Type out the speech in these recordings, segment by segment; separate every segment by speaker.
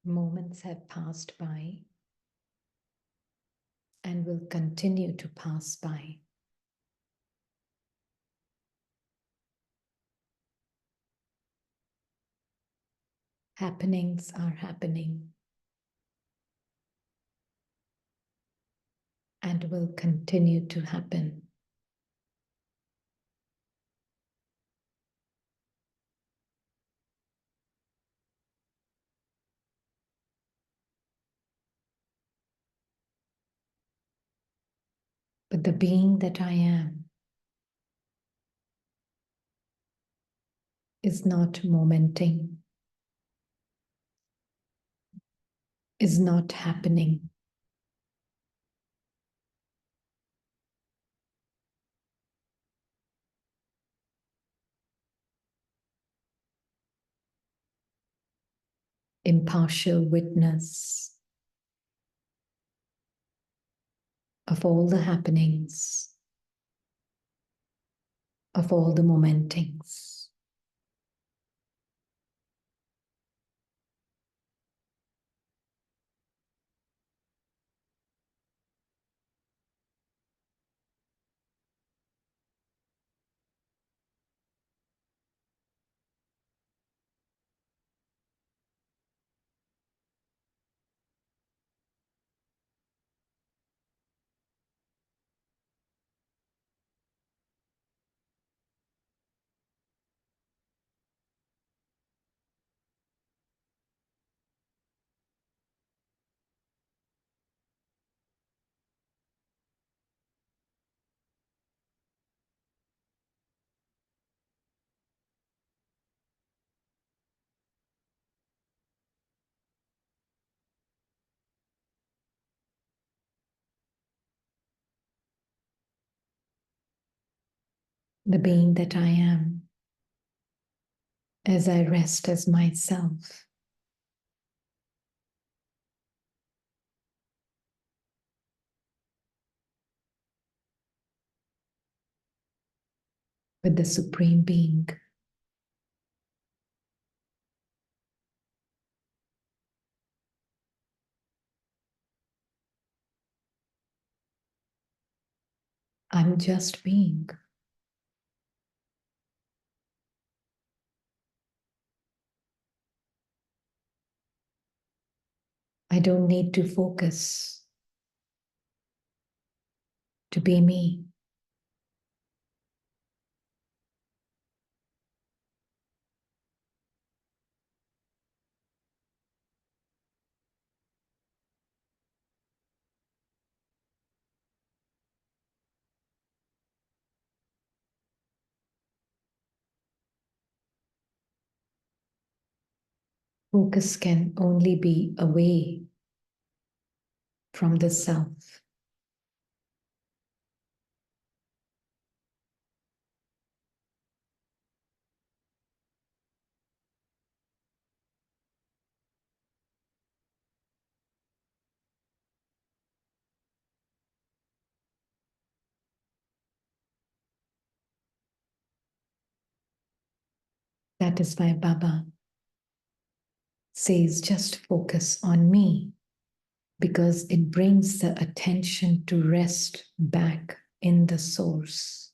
Speaker 1: Moments have passed by and will continue to pass by. Happenings are happening and will continue to happen. But the being that I am is not momenting, is not happening. Impartial witness of all the happenings, of all the momentings. The being that I am, as I rest as myself, with the Supreme Being. I'm just being. I don't need to focus to be me. Focus can only be away from the self. That is why Baba says just focus on me, because it brings the attention to rest back in the source.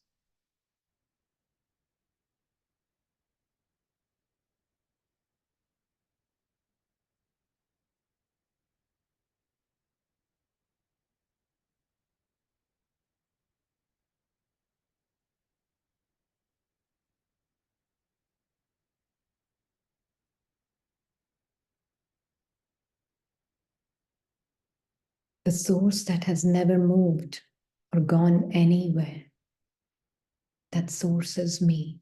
Speaker 1: The source that has never moved or gone anywhere. That source is me.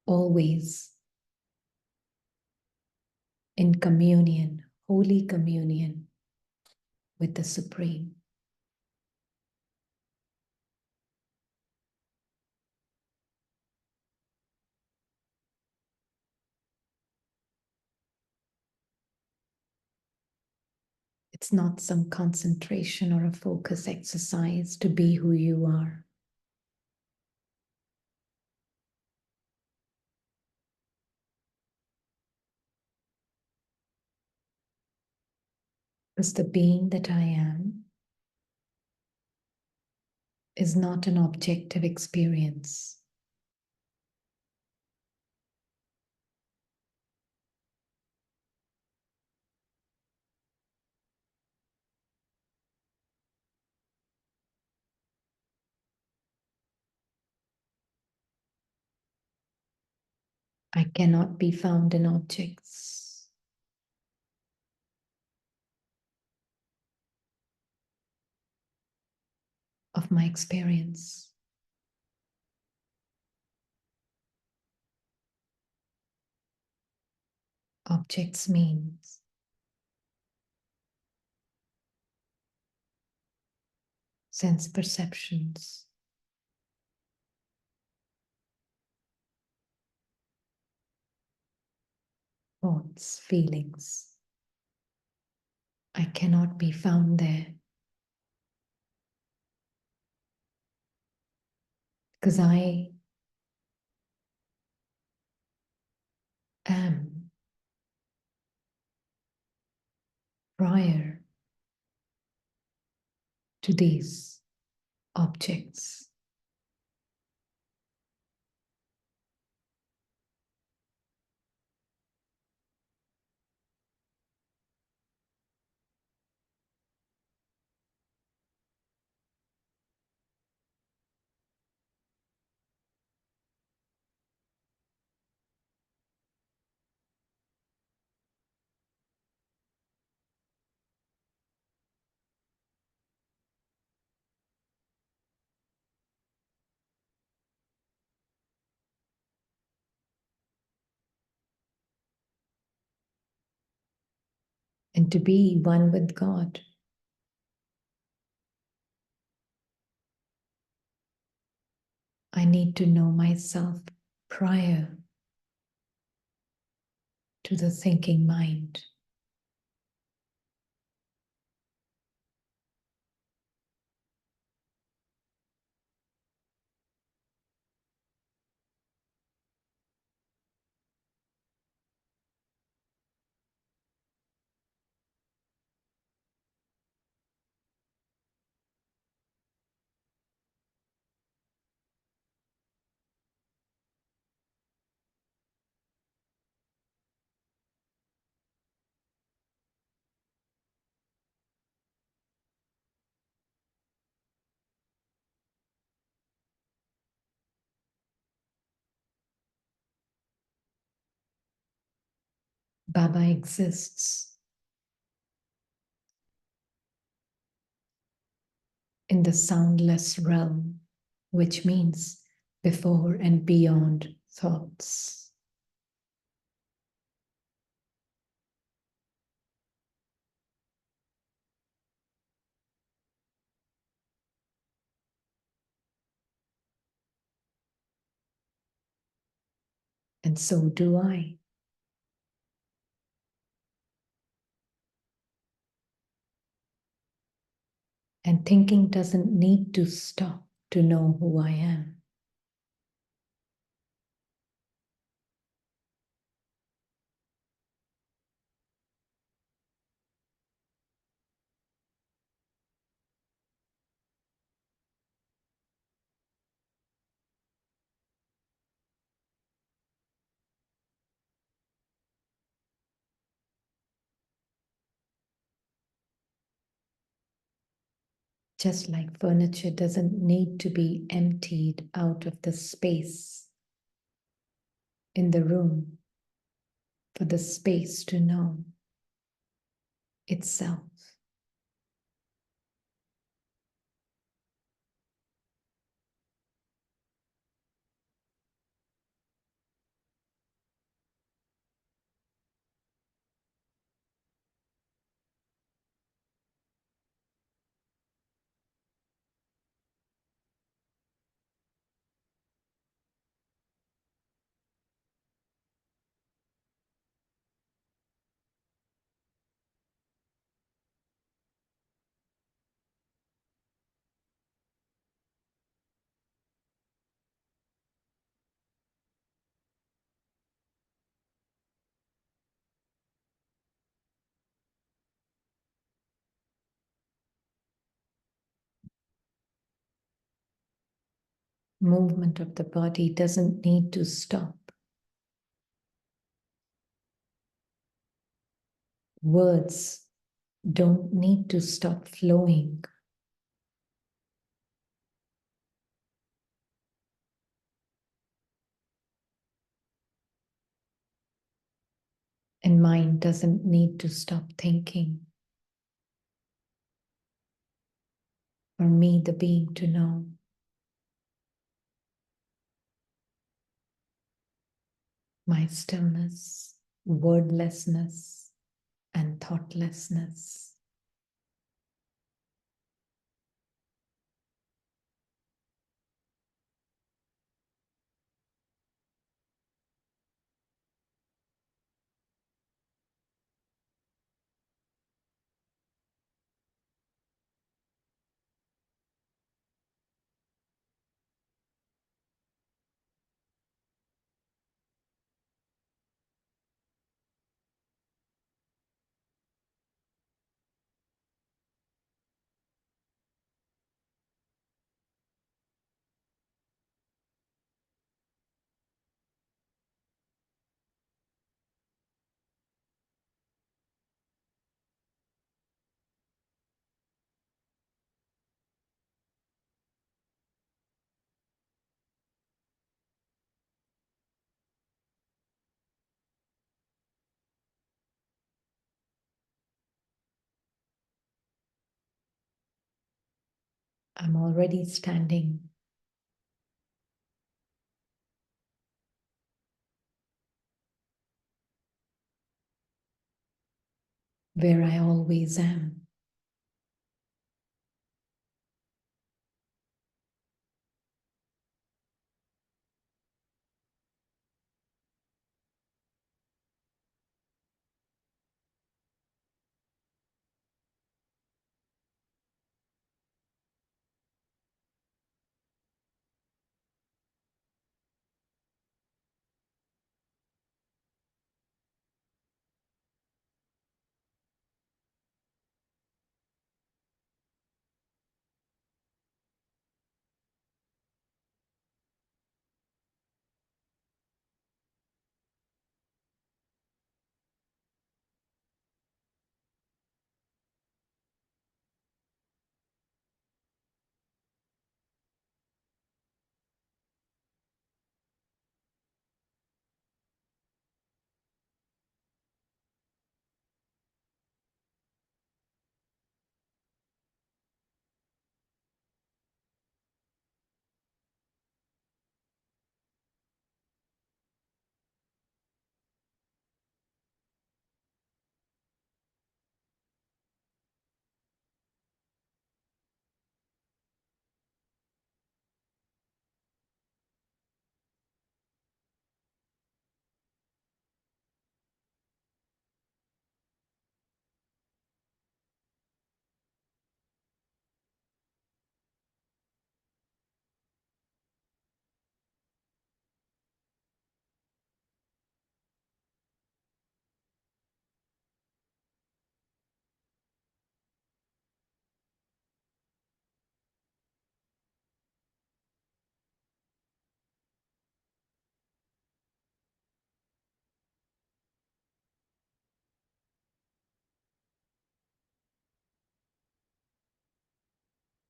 Speaker 1: Always in communion, holy communion with the Supreme. It's not some concentration or a focus exercise to be who you are. Because the being that I am is not an objective experience. I cannot be found in objects. Of my experience. Objects means sense perceptions, thoughts, feelings. I cannot be found there because I am prior to these objects. And to be one with God, I need to know myself prior to the thinking mind. Baba exists in the soundless realm, which means before and beyond thoughts. And so do I. And thinking doesn't need to stop to know who I am. Just like furniture doesn't need to be emptied out of the space in the room for the space to know itself. movement of the body doesn't need to stop. Words don't need to stop flowing. And mind doesn't need to stop thinking. For me, the being, to know my stillness, wordlessness, and thoughtlessness. I'm already standing where I always am.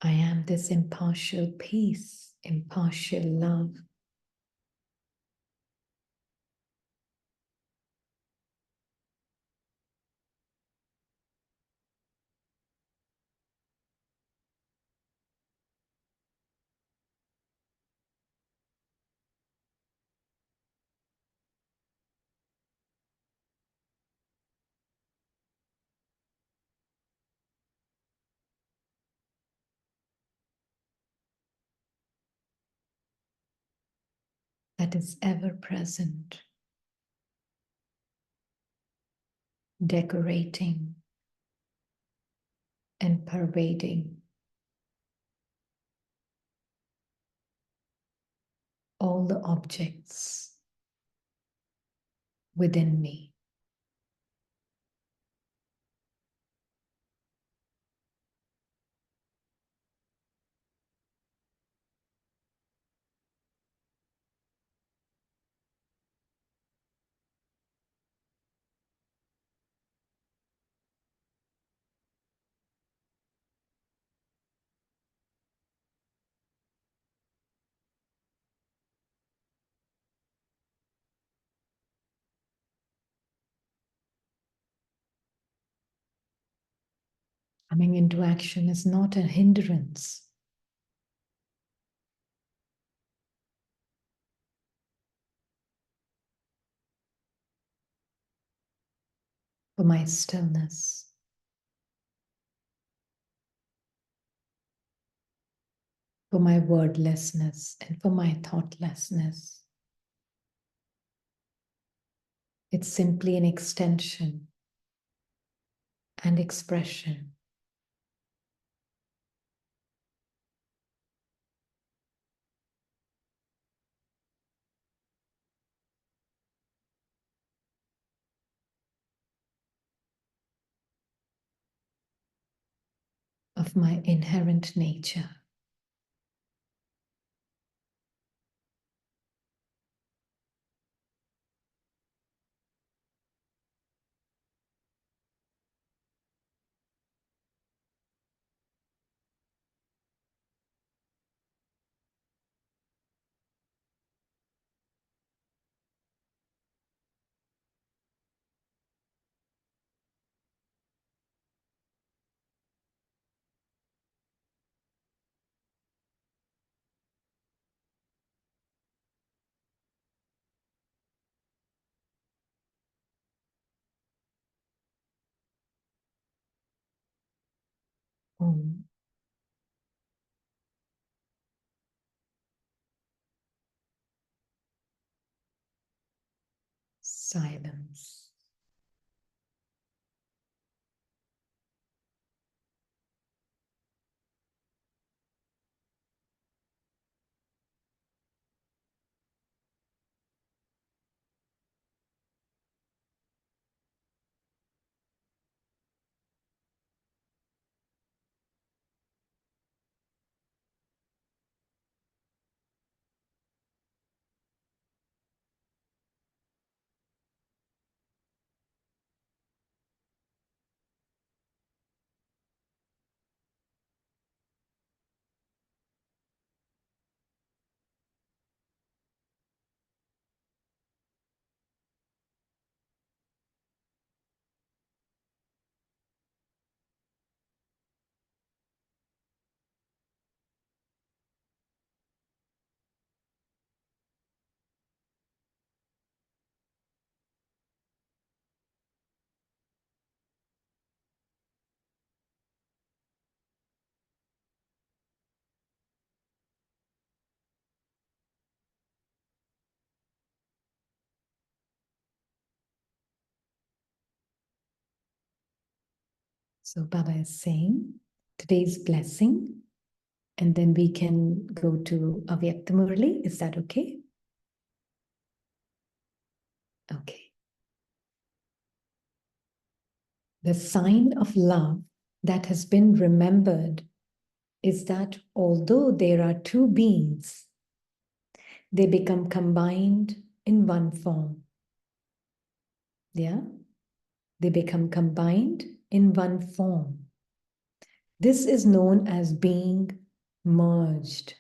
Speaker 1: I am this impartial peace, impartial love. That is ever present, decorating and pervading all the objects within me. Coming into action is not a hindrance. For my stillness, for my wordlessness, and for my thoughtlessness. It's simply an extension and expression of my inherent nature. Om. Silence. So Baba is saying today's blessing, and then we can go to Avyakta Murali. Is that okay? Okay. The sign of love that has been remembered is that although there are two beings, they become combined in one form. Yeah? They become combined in one form. This is known as being merged.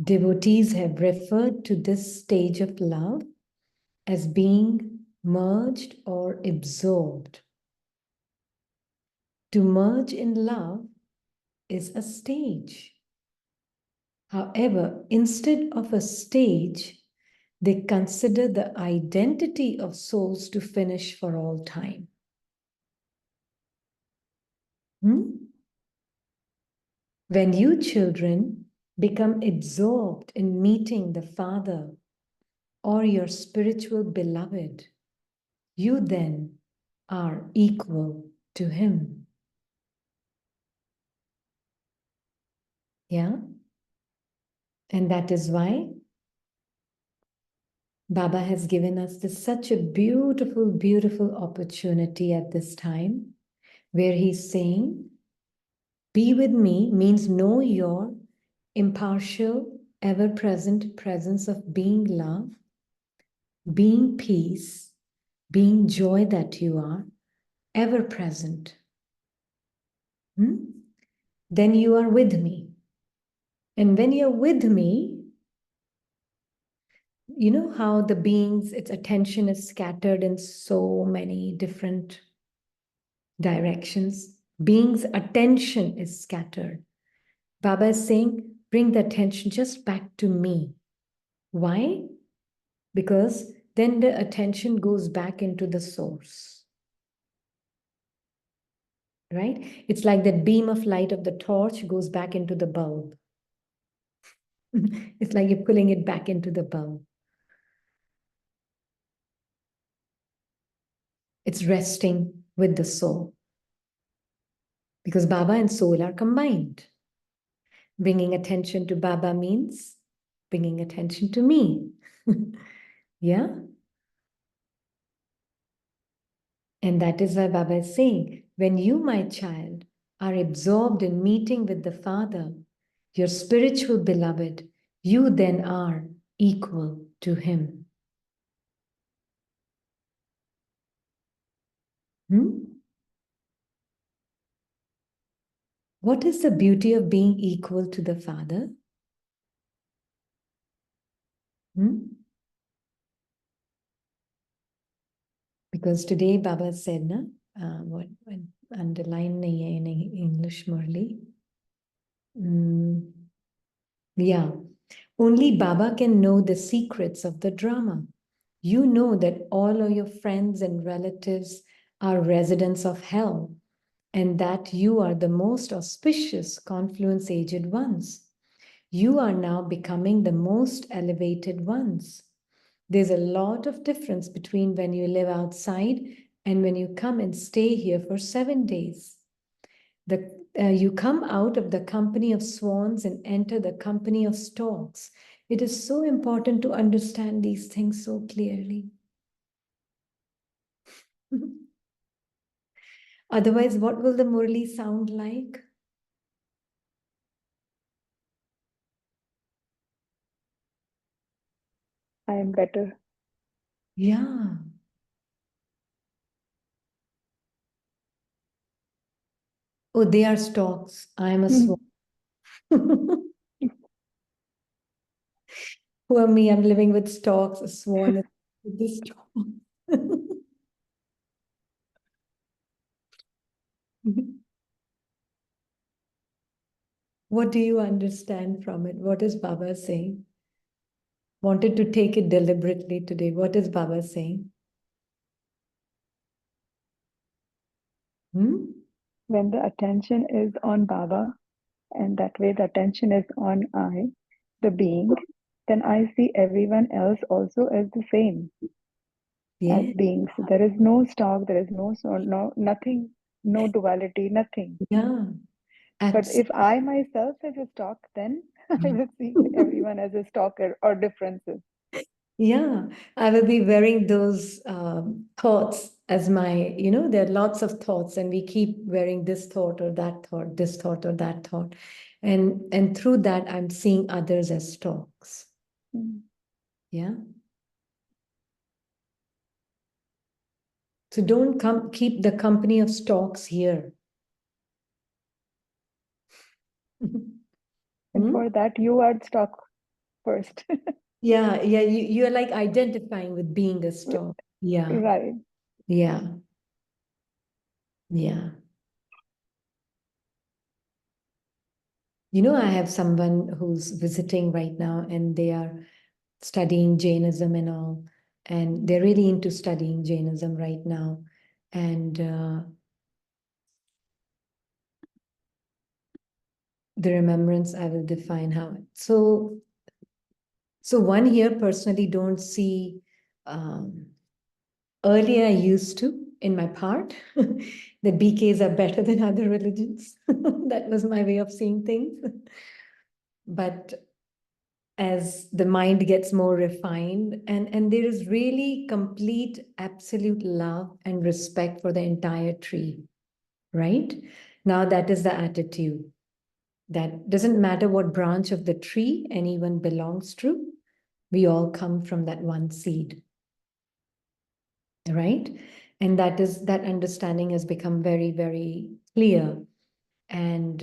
Speaker 1: Devotees have referred to this stage of love as being merged or absorbed. To merge in love is a stage. However, instead of a stage, they consider the identity of souls to finish for all time. When you children become absorbed in meeting the Father or your spiritual beloved, you then are equal to Him. Yeah? And that is why Baba has given us such a beautiful, beautiful opportunity at this time, where he's saying, be with me means know your impartial, ever-present presence of being love, being peace, being joy that you are, ever-present. Then you are with me. And when you're with me, you know how the beings, its attention is scattered in so many different directions. Being's attention is scattered. Baba is saying, bring the attention just back to me. Why? Because then the attention goes back into the source. Right? It's like that beam of light of the torch goes back into the bulb. It's like you're pulling it back into the bulb. It's resting with the soul. Because Baba and soul are combined. Bringing attention to Baba means bringing attention to me. Yeah? And that is why Baba is saying, when you, my child, are absorbed in meeting with the Father, your spiritual beloved, you then are equal to him. What is the beauty of being equal to the Father? Because today Baba said, na, what underline nahi hai in English, Murli. Yeah, only Baba can know the secrets of the drama. You know that all of your friends and relatives are residents of hell, and that you are the most auspicious confluence aged ones. You are now becoming the most elevated ones. There's a lot of difference between when you live outside and when you come and stay here for 7 days. You come out of the company of swans and enter the company of storks. It is so important to understand these things so clearly. Otherwise, what will the Murli sound like?
Speaker 2: I am better.
Speaker 1: Yeah. Oh, they are storks. I am a swan. Poor me, I'm living with storks, a swan is with the storm. What do you understand from it? What is Baba saying? Wanted to take it deliberately today. What is Baba saying?
Speaker 2: When the attention is on Baba, and that way the attention is on I, the being, then I see everyone else also as the same, as
Speaker 1: Yeah.
Speaker 2: beings. There is no stock, there is no nothing, no duality, nothing.
Speaker 1: Yeah.
Speaker 2: But if I myself as a stock, then I will see everyone as a stock or differences.
Speaker 1: Yeah, I will be wearing those thoughts as my, there are lots of thoughts, and we keep wearing this thought or that thought, this thought or that thought. And through that, I'm seeing others as stalks. Yeah. So don't keep the company of stalks here.
Speaker 2: And for that, you are stock first.
Speaker 1: Yeah, you're like identifying with being a stalk. Yeah.
Speaker 2: Right.
Speaker 1: Yeah. Yeah. I have someone who's visiting right now, and they are studying Jainism and all, and they're really into studying Jainism right now. And the remembrance, I will define how. So one here personally don't see. Earlier, I used to in my part that BKs are better than other religions. That was my way of seeing things. But as the mind gets more refined, and there is really complete absolute love and respect for the entire tree, right? Now that is the attitude, that doesn't matter what branch of the tree anyone belongs to, we all come from that one seed, right? And that understanding has become very, very clear. And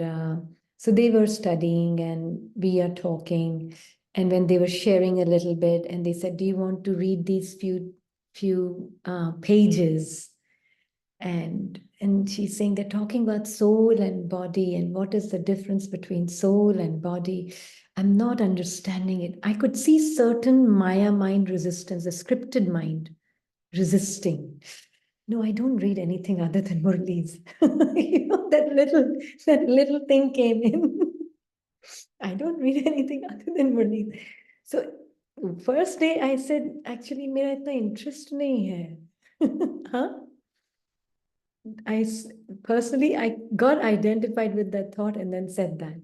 Speaker 1: so they were studying and we are talking. And when they were sharing a little bit, and they said, do you want to read these few pages? And she's saying they're talking about soul and body and what is the difference between soul and body. I'm not understanding it. I could see certain Maya mind resistance, a scripted mind resisting. No, I don't read anything other than Murli's. That little thing came in. I don't read anything other than Murli's. So first day I said, actually मेरा इतना interest नहीं है. Huh? I personally, I got identified with that thought and then said that.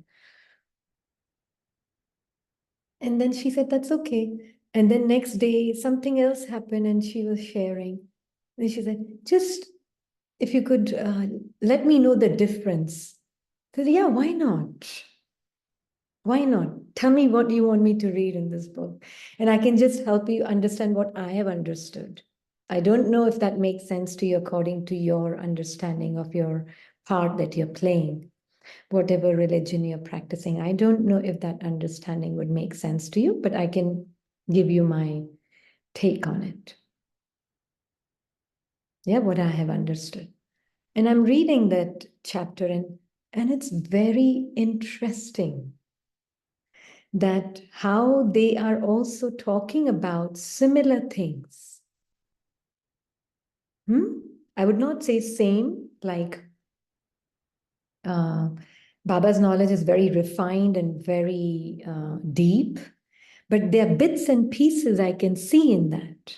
Speaker 1: And then she said, that's okay. And then next day, something else happened and she was sharing. And she said, just if you could let me know the difference. I said, yeah, why not? Why not? Tell me what you want me to read in this book. And I can just help you understand what I have understood. I don't know if that makes sense to you according to your understanding of your part that you're playing, whatever religion you're practicing. I don't know if that understanding would make sense to you, but I can give you my take on it. Yeah, what I have understood. And I'm reading that chapter, and it's very interesting that how they are also talking about similar things. I would not say same, like Baba's knowledge is very refined and very deep, but there are bits and pieces I can see in that.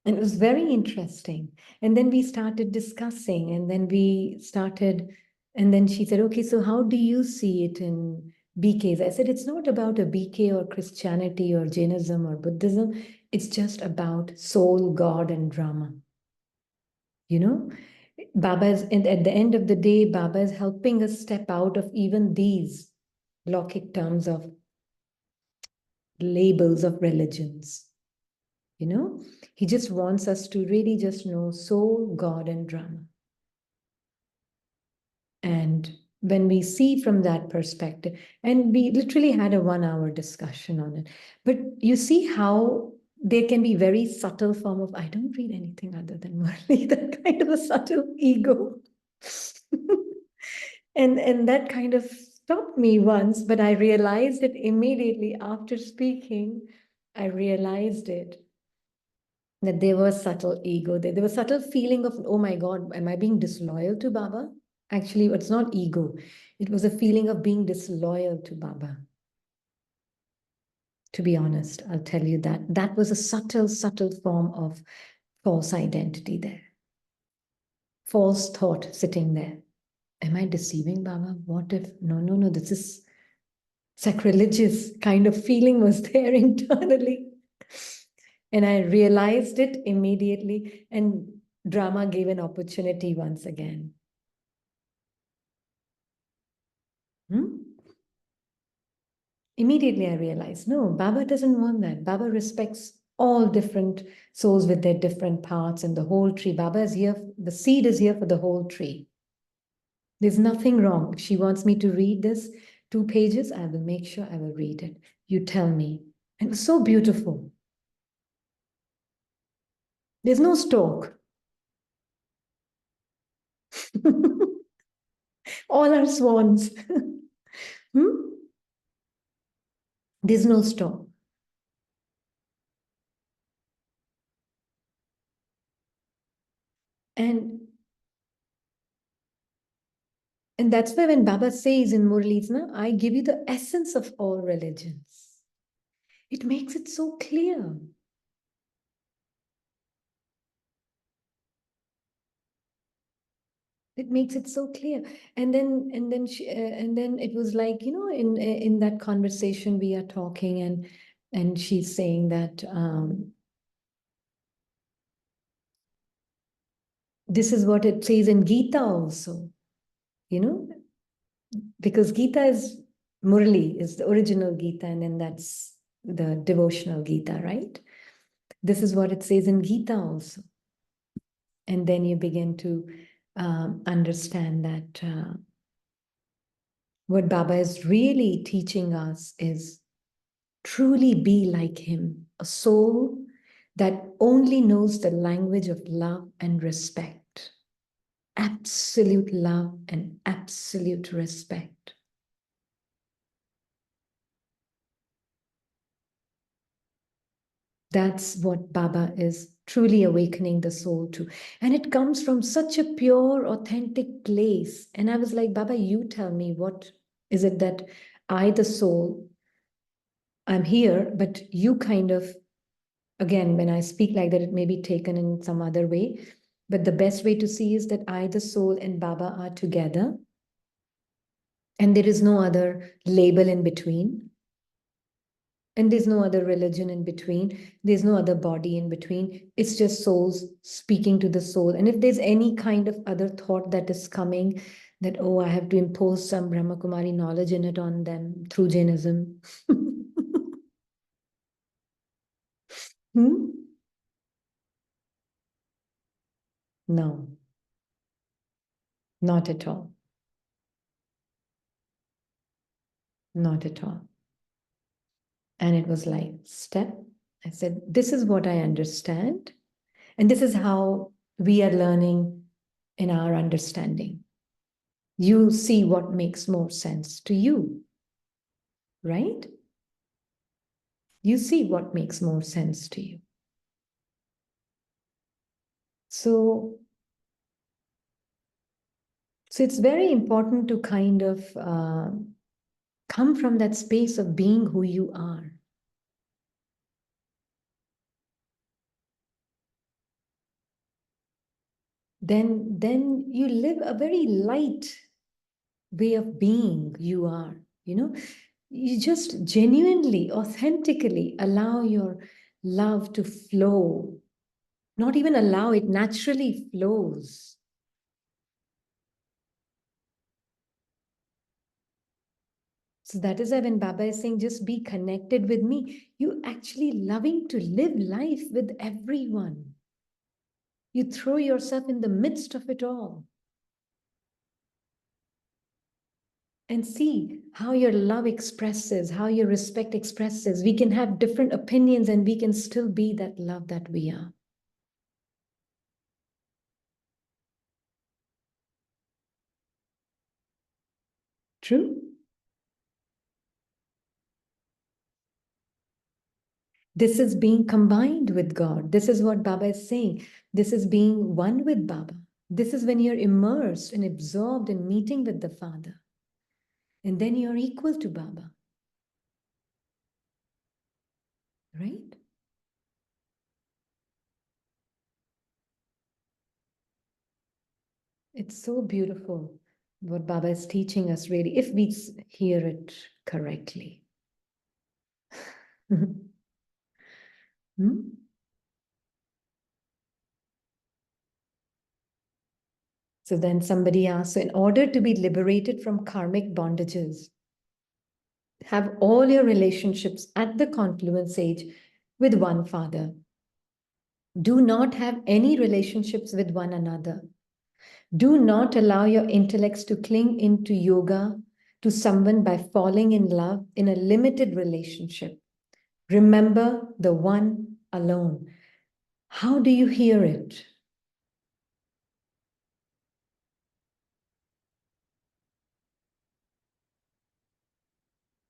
Speaker 1: And it was very interesting. And then we started discussing, and then she said, okay, so how do you see it in BKs? I said, it's not about a BK or Christianity or Jainism or Buddhism. It's just about soul, God, and drama. You know, and at the end of the day, Baba is helping us step out of even these Lockic terms of labels of religions. You know, he just wants us to really just know soul, God, and drama. And when we see from that perspective, and we literally had a 1 hour discussion on it, but you see how there can be very subtle form of, I don't read anything other than Murli, that kind of a subtle ego. and that kind of stopped me once, but I realized it immediately after speaking. I realized it that there was subtle ego there. There was subtle feeling of, oh my God, am I being disloyal to Baba? Actually, it's not ego. It was a feeling of being disloyal to Baba. To be honest, I'll tell you that. That was a subtle form of false identity there. False thought sitting there. Am I deceiving Baba? What if, no, this is sacrilegious kind of feeling was there internally. And I realized it immediately, and drama gave an opportunity once again. Immediately I realized, no, Baba doesn't want that. Baba respects all different souls with their different parts and the whole tree. Baba is here, the seed is here for the whole tree. There's nothing wrong. If she wants me to read this 2 pages, I will make sure I will read it. You tell me. And it was so beautiful. There's no stalk. All are swans. There's no stalk. And that's why when Baba says in Murli's, I give you the essence of all religions. It makes it so clear. It makes it so clear. And then it was like, in that conversation we are talking, and she's saying that this is what it says in Gita also, because Gita is Murli, is the original Gita, and then that's the devotional Gita, right? This is what it says in Gita also. And then you begin to understand that what Baba is really teaching us is truly be like him, a soul that only knows the language of love and respect. Absolute love and absolute respect. That's what Baba is truly awakening the soul to. And it comes from such a pure, authentic place. And I was like, Baba, you tell me, what is it that I, the soul, I'm here, but you kind of, again, when I speak like that, it may be taken in some other way. But the best way to see is that I, the soul, and Baba are together. And there is no other label in between. And there's no other religion in between. There's no other body in between. It's just souls speaking to the soul. And if there's any kind of other thought that is coming, that, oh, I have to impose some Brahma Kumari knowledge in it on them through Jainism. Hmm? No, not at all. Not at all. And it was like, step. I said, this is what I understand. And this is how we are learning in our understanding. You see what makes more sense to you, right? You see what makes more sense to you. So, so it's very important to kind of come from that space of being who you are. Then you live a very light way of being you are, you know. You just genuinely, authentically allow your love to flow. Not even allow, it naturally flows. So that is why when Baba is saying, just be connected with me, you actually loving to live life with everyone. You throw yourself in the midst of it all. And see how your love expresses, how your respect expresses. We can have different opinions and we can still be that love that we are. True? This is being combined with God. This is what Baba is saying. This is being one with Baba. This is when you're immersed and absorbed in meeting with the Father. And then you're equal to Baba. Right? It's so beautiful what Baba is teaching us, really, if we hear it correctly. Hmm? So then somebody asks, so in order to be liberated from karmic bondages, have all your relationships at the confluence age with one Father. Do not have any relationships with one another. Do not allow your intellects to cling into yoga to someone by falling in love in a limited relationship. Remember the one alone. How do you hear it?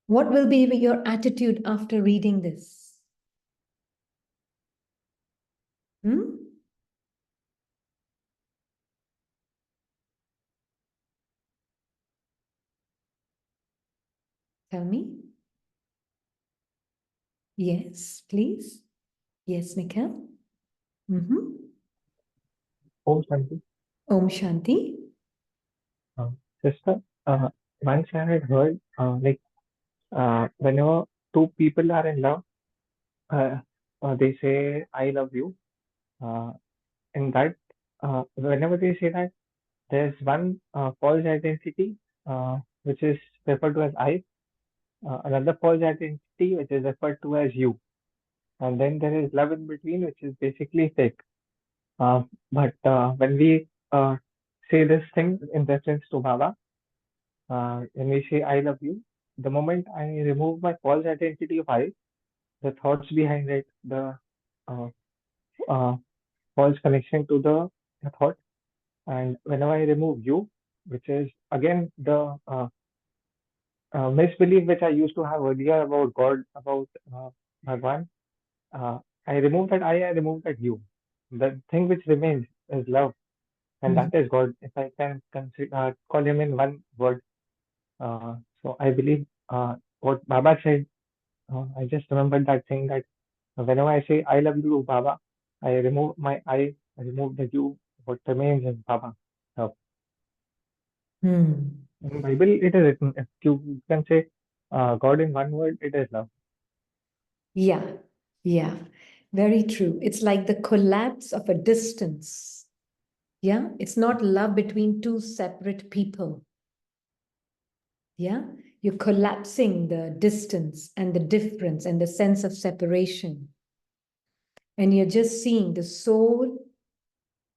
Speaker 1: What will be your attitude after reading this? Hmm? Tell me. Yes, please. Yes, Nikhil. Mm-hmm.
Speaker 3: Om Shanti.
Speaker 1: Om Shanti.
Speaker 3: Uh, Sister, once I had heard, whenever two people are in love, uh, they say, I love you. Uh, in that, whenever they say that, there's one false identity, which is referred to as I, another false identity, which is referred to as you. And then there is love in between, which is basically fake. But when we say this thing in reference to Baba, when we say I love you, the moment I remove my false identity of I, the thoughts behind it, the uh, false connection to the thought. And whenever I remove you, which is again the misbelief which I used to have earlier about God, about Bhagwan, uh, I remove that I remove that you. The thing which remains is love, and that is God. If I can consider, call him in one word. So I believe what Baba said. I just remembered that thing that whenever I say I love you, Baba, I remove my I remove the you. What remains is Baba. So
Speaker 1: Hmm.
Speaker 3: in Bible, it is written. If you can say God in one word, it is love.
Speaker 1: Yeah, yeah, very true. It's like the collapse of a distance. Yeah, it's not love between two separate people. Yeah, you're collapsing the distance and the difference and the sense of separation. And you're just seeing the soul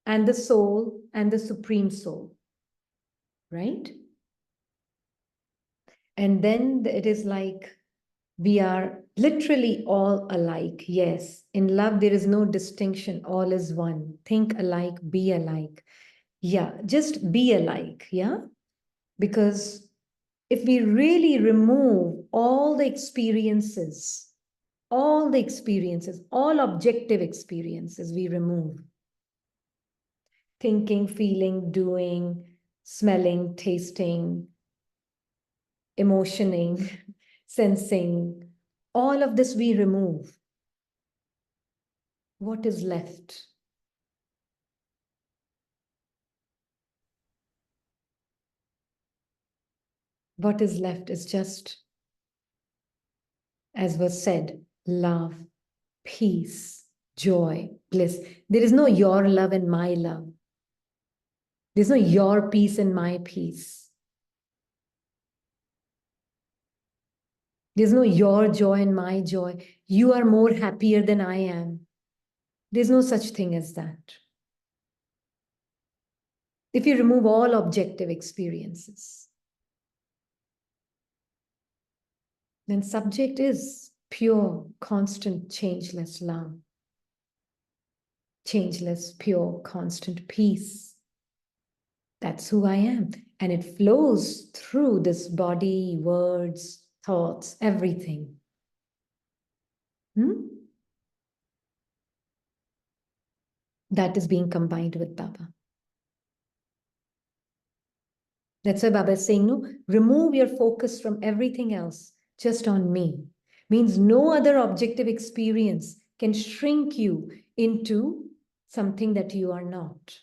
Speaker 1: and the soul and the supreme soul, right? And then it is like we are literally all alike. Yes, in love, there is no distinction. All is one. Think alike, be alike. Yeah, just be alike. Yeah, because if we really remove all the experiences, all objective experiences, we remove thinking, feeling, doing, smelling, tasting, emotioning, sensing, all of this we remove. What is left? What is left is just, as was said, love, peace, joy, bliss. There is no your love and my love. There's no your peace and my peace. There's no your joy and my joy. You are more happier than I am. There's no such thing as that. If you remove all objective experiences, then subject is pure, constant, changeless love, changeless, pure, constant peace. That's who I am. And it flows through this body, words, thoughts, everything. That is being combined with Baba. That's why Baba is saying, no, remove your focus from everything else, just on me. Means no other objective experience can shrink you into something that you are not.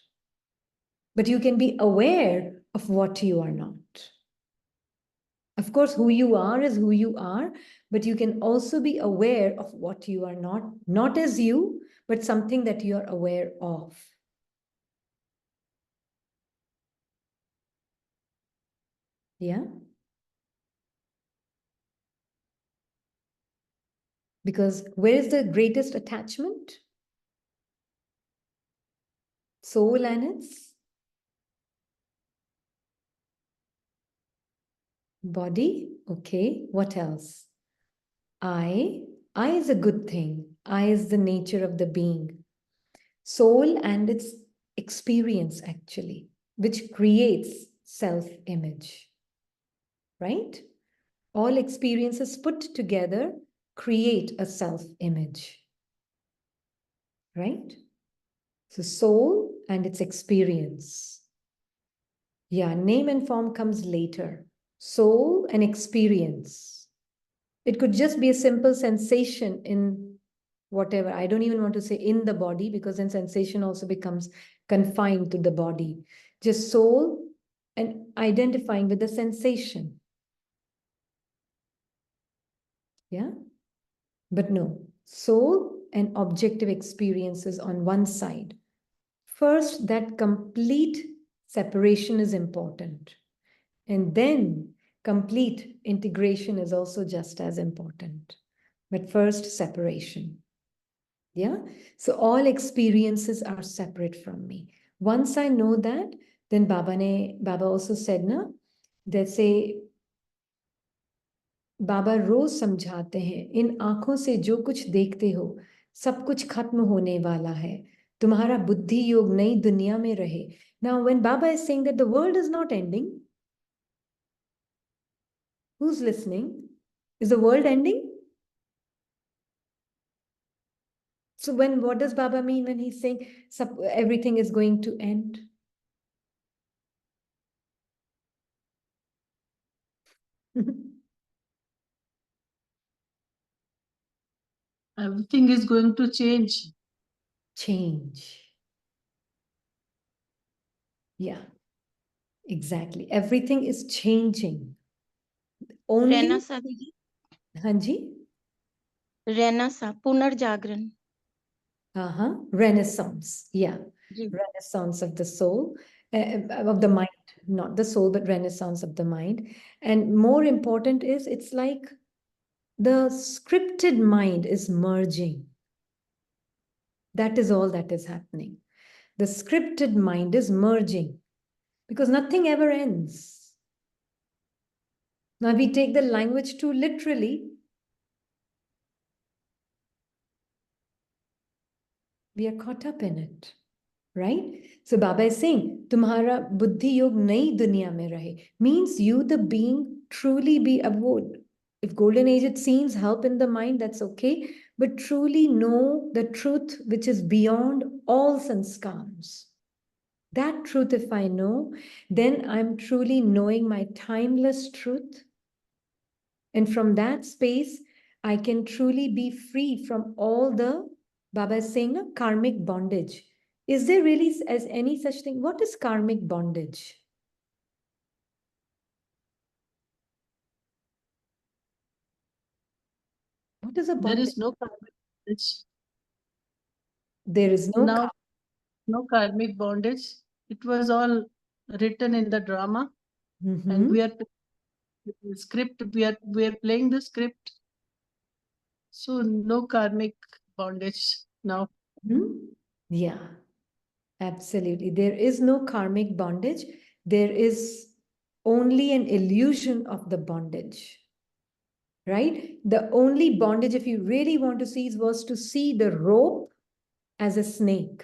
Speaker 1: But you can be aware of what you are not. Of course, who you are is who you are, but you can also be aware of what you are not as you, but something that you are aware of. Yeah? Because where is the greatest attachment? Soul and its body. Okay, what else? I is a good thing. I is the nature of the being. Soul and its experience, actually, which creates self-image, right? All experiences put together create a self-image, right? So soul and its experience. Yeah, name and form comes later. Soul and experience. It could just be a simple sensation in whatever. I don't even want to say in the body, because then sensation also becomes confined to the body. Just soul and identifying with the sensation. Yeah? But no, soul and objective experiences on one side. First, that complete separation is important. And then complete integration is also just as important. But first, separation. Yeah? So all experiences are separate from me. Once I know that, then Baba also said, na, they say, बाबा रोज समझाते हैं इन आंखों से जो कुछ देखते हो सब कुछ खत्म होने वाला है, तुम्हारा बुद्धि योग नई दुनिया में रहे. Now, when Baba is saying that the world is not ending, who's listening? Is the world ending? So what does Baba mean when he's saying everything is going to end?
Speaker 4: Everything is going to change.
Speaker 1: Change. Yeah, exactly. Everything is changing. Only.
Speaker 5: रहना सा दीदी,
Speaker 1: हाँ जी.
Speaker 5: रहना सा, पुनर्जागरण.
Speaker 1: Renaissance. Yeah.
Speaker 5: जी.
Speaker 1: Renaissance of the soul, of the mind, not the soul, but renaissance of the mind. And more important is, it's like the scripted mind is merging. That is all that is happening. The scripted mind is merging because nothing ever ends. Now, we take the language too literally. We are caught up in it, right? So Baba is saying, "Tumhara buddhi yog nayi duniya mein rahe," means you, the being, truly be abode. If golden age it seems help in the mind, that's okay. But truly know the truth which is beyond all sanskars. That truth, if I know, then I'm truly knowing my timeless truth. And from that space, I can truly be free from all the, Baba is saying, karmic bondage. Is there really as any such thing? What is karmic bondage? What is a bondage?
Speaker 4: There is no karmic bondage.
Speaker 1: There is no
Speaker 4: Now, no karmic bondage. It was all written in the drama, and we are the script. We are playing the script. So no karmic bondage now.
Speaker 1: Yeah, absolutely. There is no karmic bondage. There is only an illusion of the bondage. Right? The only bondage, if you really want to see, was to see the rope as a snake.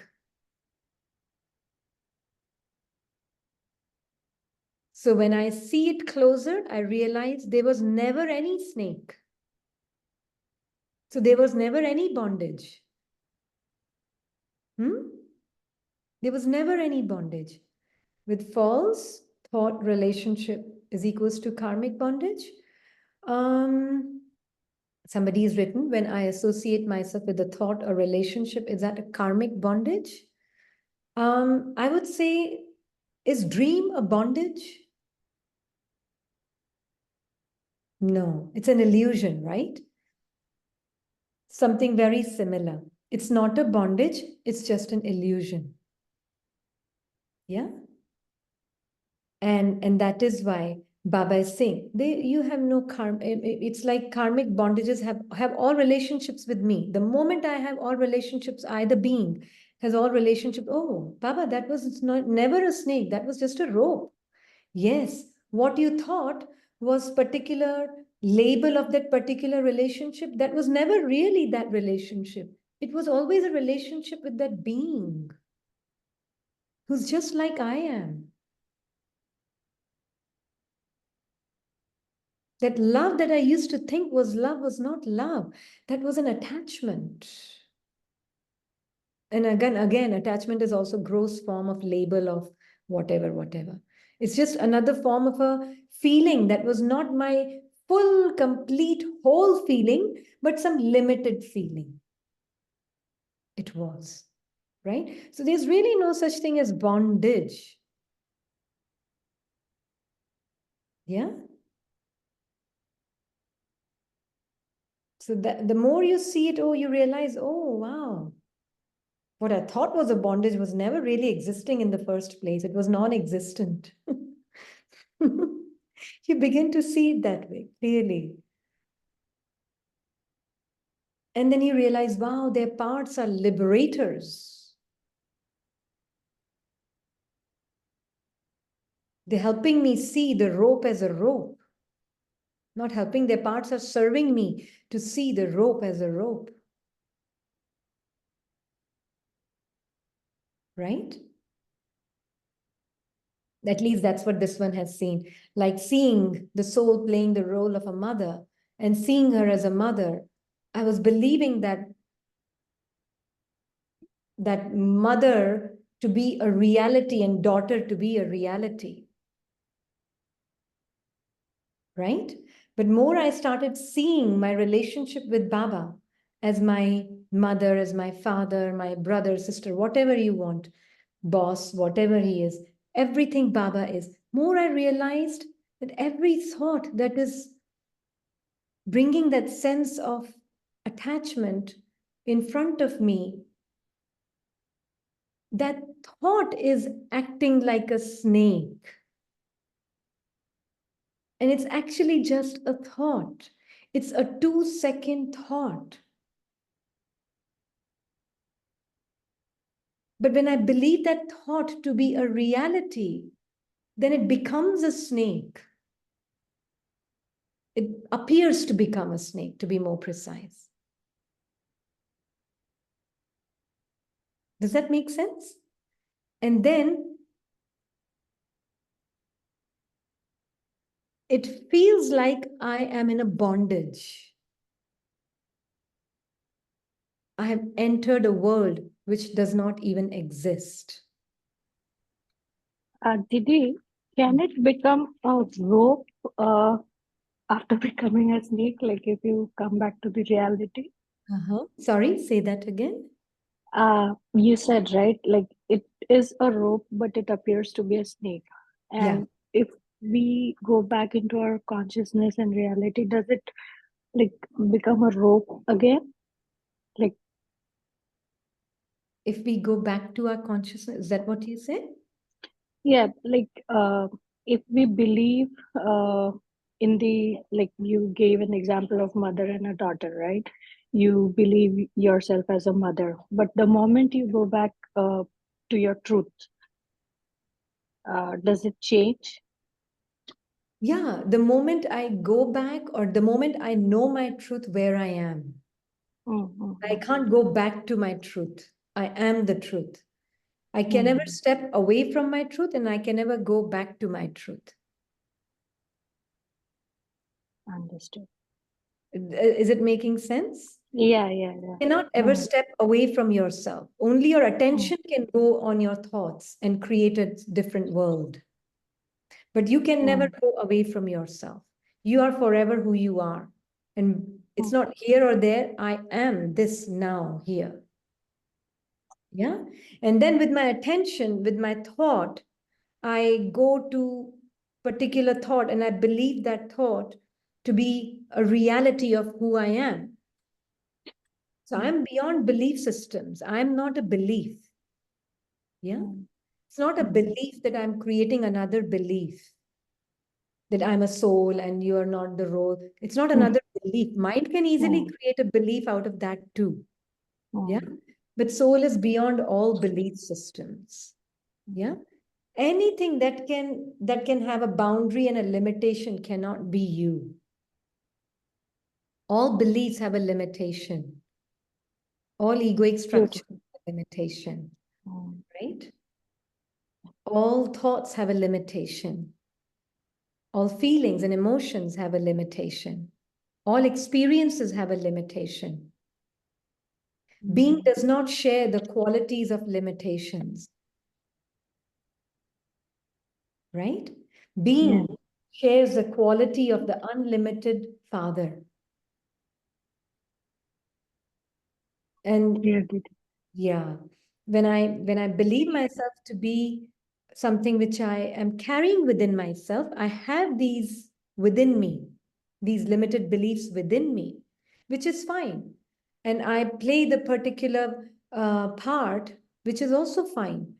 Speaker 1: So when I see it closer, I realize there was never any snake. So there was never any bondage. There was never any bondage. With false thought relationship is equals to karmic bondage. Somebody has written, when I associate myself with a thought or relationship, is that a karmic bondage? I would say, is dream a bondage? No, it's an illusion, right? Something very similar. It's not a bondage, it's just an illusion. Yeah? And that is why Baba is saying, you have no karma. It's like karmic bondages have all relationships with me. The moment I have all relationships, I, the being, has all relationships. Oh, Baba, that was never a snake. That was just a rope. Yes, what you thought was particular label of that particular relationship. That was never really that relationship. It was always a relationship with that being who's just like I am. That love that I used to think was love was not love. That was an attachment. And again, attachment is also gross form of label of whatever. It's just another form of a feeling that was not my full, complete, whole feeling, but some limited feeling. It was, right? So there's really no such thing as bondage. Yeah? So the more you see it, you realize, oh, wow. What I thought was a bondage was never really existing in the first place. It was non-existent. You begin to see it that way, clearly. And then you realize, wow, their parts are liberators. They're helping me see the rope as a rope. Not helping, their parts are serving me to see the rope as a rope. right? At least that's what this one has seen. Like seeing the soul playing the role of a mother and seeing her as a mother, I was believing that mother to be a reality and daughter to be a reality, right? But more I started seeing my relationship with Baba as my mother, as my father, my brother, sister, whatever you want, boss, whatever he is, everything Baba is. More I realized that every thought that is bringing that sense of attachment in front of me, that thought is acting like a snake. And it's actually just a thought. It's a 2-second thought. But when I believe that thought to be a reality, then it becomes a snake. It appears to become a snake, to be more precise. Does that make sense? And then it feels like I am in a bondage. I have entered a world which does not even exist.
Speaker 6: Didi, can it become a rope after becoming a snake, like if you come back to the reality?
Speaker 1: Sorry, say that again.
Speaker 6: You said, right, like it is a rope, but it appears to be a snake. And if we go back into our consciousness and reality, does it like become a rope again? Like,
Speaker 1: if we go back to our consciousness, is that what you said?
Speaker 6: yeah, like if we believe in the, like you gave an example of mother and a daughter, right? You believe yourself as a mother, but the moment you go back to your truth, does it change?
Speaker 1: Yeah, the moment I go back or the moment I know my truth where I am, I can't go back to my truth. I am the truth. I can never step away from my truth and I can never go back to my truth.
Speaker 6: Understood.
Speaker 1: Is it making sense?
Speaker 6: Yeah.
Speaker 1: You cannot ever step away from yourself. Only your attention can go on your thoughts and create a different world. But you can never go away from yourself. You are forever who you are. And it's not here or there. I am this now here. Yeah. And then with my attention, with my thought, I go to particular thought and I believe that thought to be a reality of who I am. So I'm beyond belief systems. I'm not a belief. Yeah. It's not a belief that I'm creating another belief that I'm a soul and you are not the role. It's not another belief. Mind can easily create a belief out of that too. Yeah. But soul is beyond all belief systems. Yeah. Anything that can have a boundary and a limitation cannot be you. All beliefs have a limitation. All egoic structures have a limitation. Right? All thoughts have a limitation. All feelings and emotions have a limitation. All experiences have a limitation. Being does not share the qualities of limitations. Right? Being shares the quality of the unlimited Father. And yeah, when I believe myself to be something which I am carrying within myself, I have these within me, these limited beliefs within me, which is fine. And I play the particular part, which is also fine.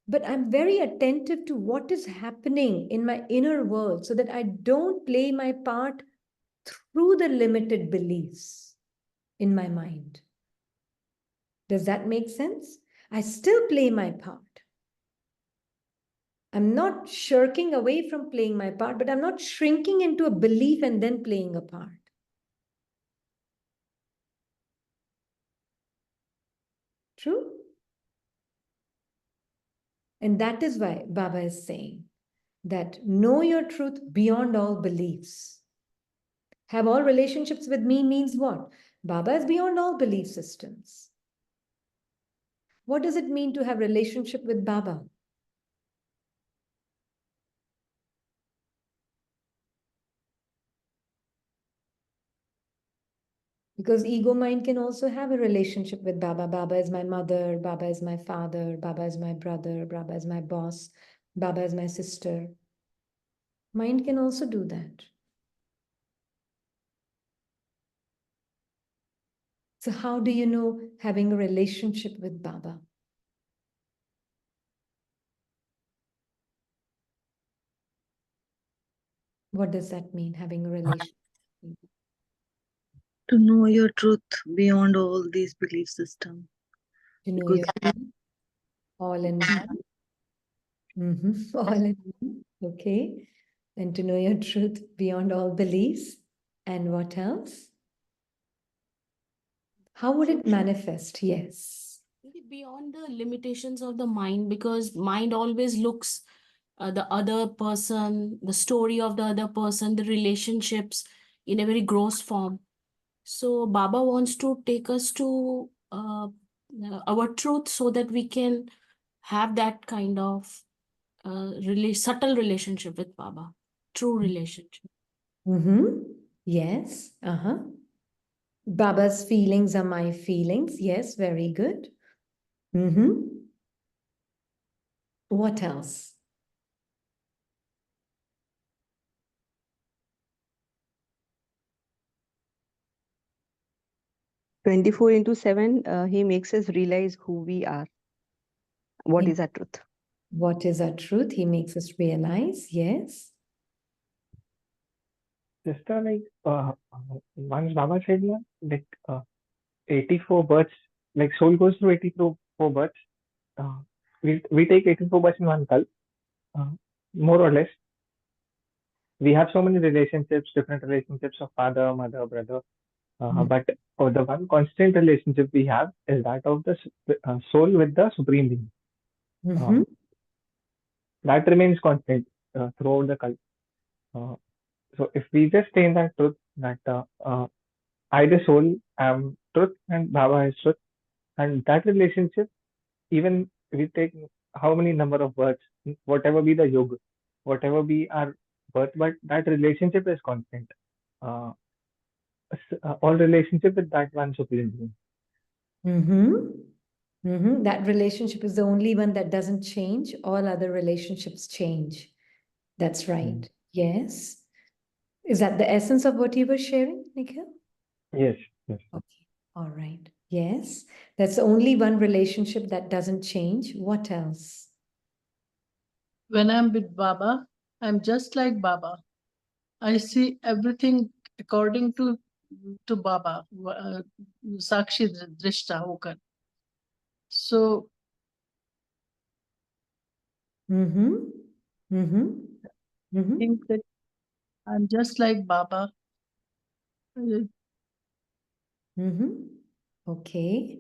Speaker 1: But I'm very attentive to what is happening in my inner world so that I don't play my part through the limited beliefs in my mind. Does that make sense? I still play my part. I'm not shirking away from playing my part, but I'm not shrinking into a belief and then playing a part. True? And that is why Baba is saying that know your truth beyond all beliefs. Have all relationships with me means what? Baba is beyond all belief systems. What does it mean to have relationship with Baba? Because ego mind can also have a relationship with Baba. Baba is my mother, Baba is my father, Baba is my brother, Baba is my boss, Baba is my sister. Mind can also do that. So how do you know having a relationship with Baba? What does that mean, having a relationship?
Speaker 7: To know your truth beyond all these belief systems.
Speaker 1: To know
Speaker 7: Because
Speaker 1: your truth, all in one. All in one. Okay. And to know your truth beyond all beliefs. And what else? How would it manifest? Yes.
Speaker 8: Beyond the limitations of the mind, because mind always looks the other person, the story of the other person, the relationships in a very gross form. So Baba wants to take us to our truth so that we can have that kind of really subtle relationship with Baba, true relationship.
Speaker 1: Yes. Baba's feelings are my feelings. Yes, very good. What else?
Speaker 9: Twenty-four into 7, he makes us realize who we are. What is our truth?
Speaker 1: What is our truth? He makes us realize. Yes.
Speaker 3: Sister, once Baba said, like 84 births, like soul goes through 84 births. We take 84 births in one kalp, more or less. We have so many relationships, different relationships of father, mother, brother. But the one constant relationship we have is that of the soul with the Supreme Being. That remains constant throughout the cult. So if we just stay in that truth, that I, the soul, am truth and Baba is truth, and that relationship, even we take how many number of births, whatever be the yoga, whatever be our birth, but that relationship is constant. Uh, all relationship with that one Supreme Being.
Speaker 1: That relationship is the only one that doesn't change. All other relationships change. That's right. Yes. Is that the essence of what you were sharing, Nikhil?
Speaker 3: Yes. Yes.
Speaker 1: Okay. All right. Yes. That's only one relationship that doesn't change. What else?
Speaker 4: When I'm with Baba, I'm just like Baba. I see everything according to Baba, Sakshi Drishta hokar. So I think that I'm just like Baba.
Speaker 1: Okay.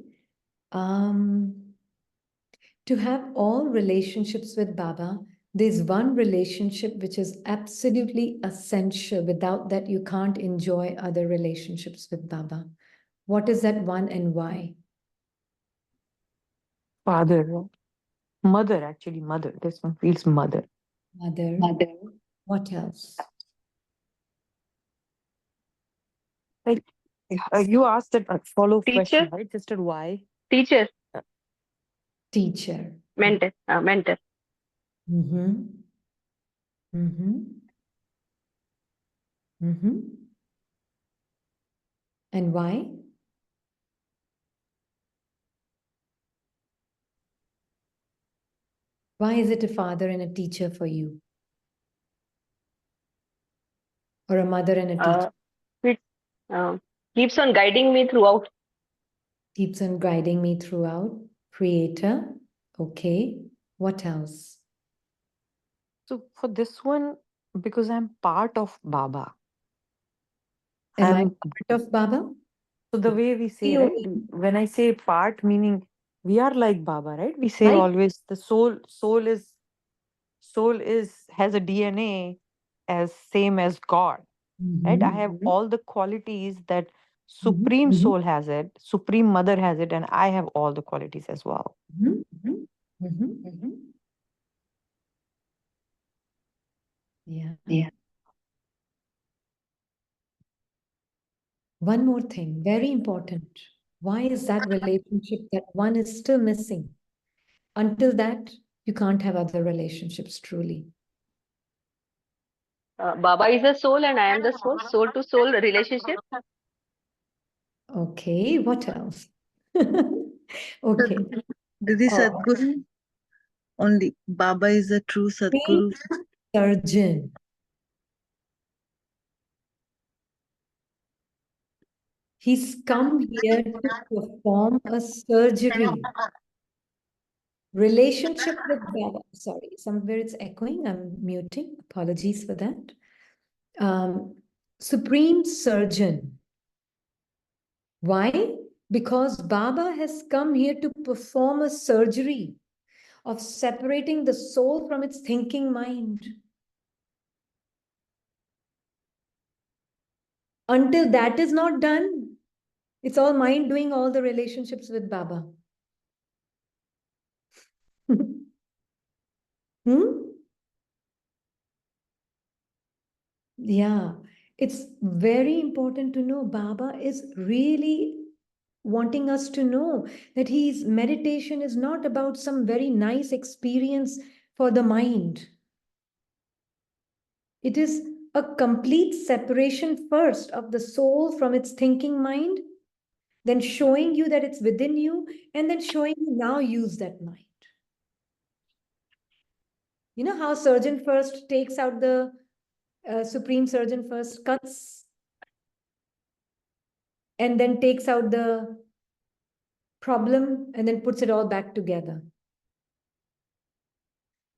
Speaker 1: To have all relationships with Baba, there's one relationship which is absolutely essential. Without that, you can't enjoy other relationships with Baba. What is that one and why?
Speaker 7: father, mother, actually, mother. This one feels mother.
Speaker 1: Mother. What else?
Speaker 7: Like you asked that follow
Speaker 9: Teacher.
Speaker 7: question, right, sister? Why?
Speaker 9: Teacher,
Speaker 1: Teacher.
Speaker 9: mentor.
Speaker 1: Mm-hmm. And why? Why is it a father and a teacher for you? Or a mother and a teacher?
Speaker 9: It keeps on guiding me throughout.
Speaker 1: Keeps on guiding me throughout. Creator. Okay. What else?
Speaker 7: So for this one, because I'm part of Baba.
Speaker 1: Am I part of Baba?
Speaker 7: So the way we say, right? When I say part, meaning We are like Baba, right? We say
Speaker 1: Right?
Speaker 7: always the soul is has a DNA as same as God, right? I have all the qualities that Supreme Soul has it, Supreme Mother has it, and I have all the qualities as well.
Speaker 1: Yeah. One more thing, very important. Why is that relationship that one is still missing? Until that, you can't have other relationships truly.
Speaker 9: Baba is the soul and I am the soul. Soul to soul relationship.
Speaker 1: Okay, what else? Okay.
Speaker 10: Didi
Speaker 1: Oh,
Speaker 10: Sadhguru, only Baba is a true Sadhguru.
Speaker 1: surgeon. He's come here to perform a surgery. Relationship with Baba. Sorry, somewhere it's echoing. I'm muting. Apologies for that. Supreme surgeon. Why? Because Baba has come here to perform a surgery of separating the soul from its thinking mind. Until that is not done, it's all mind doing all the relationships with Baba. Yeah, it's very important to know Baba is really wanting us to know that his meditation is not about some very nice experience for the mind. It is a complete separation first of the soul from its thinking mind, then showing you that it's within you, and then showing you now use that mind. You know how surgeon first takes out the supreme surgeon first cuts and then takes out the problem and then puts it all back together.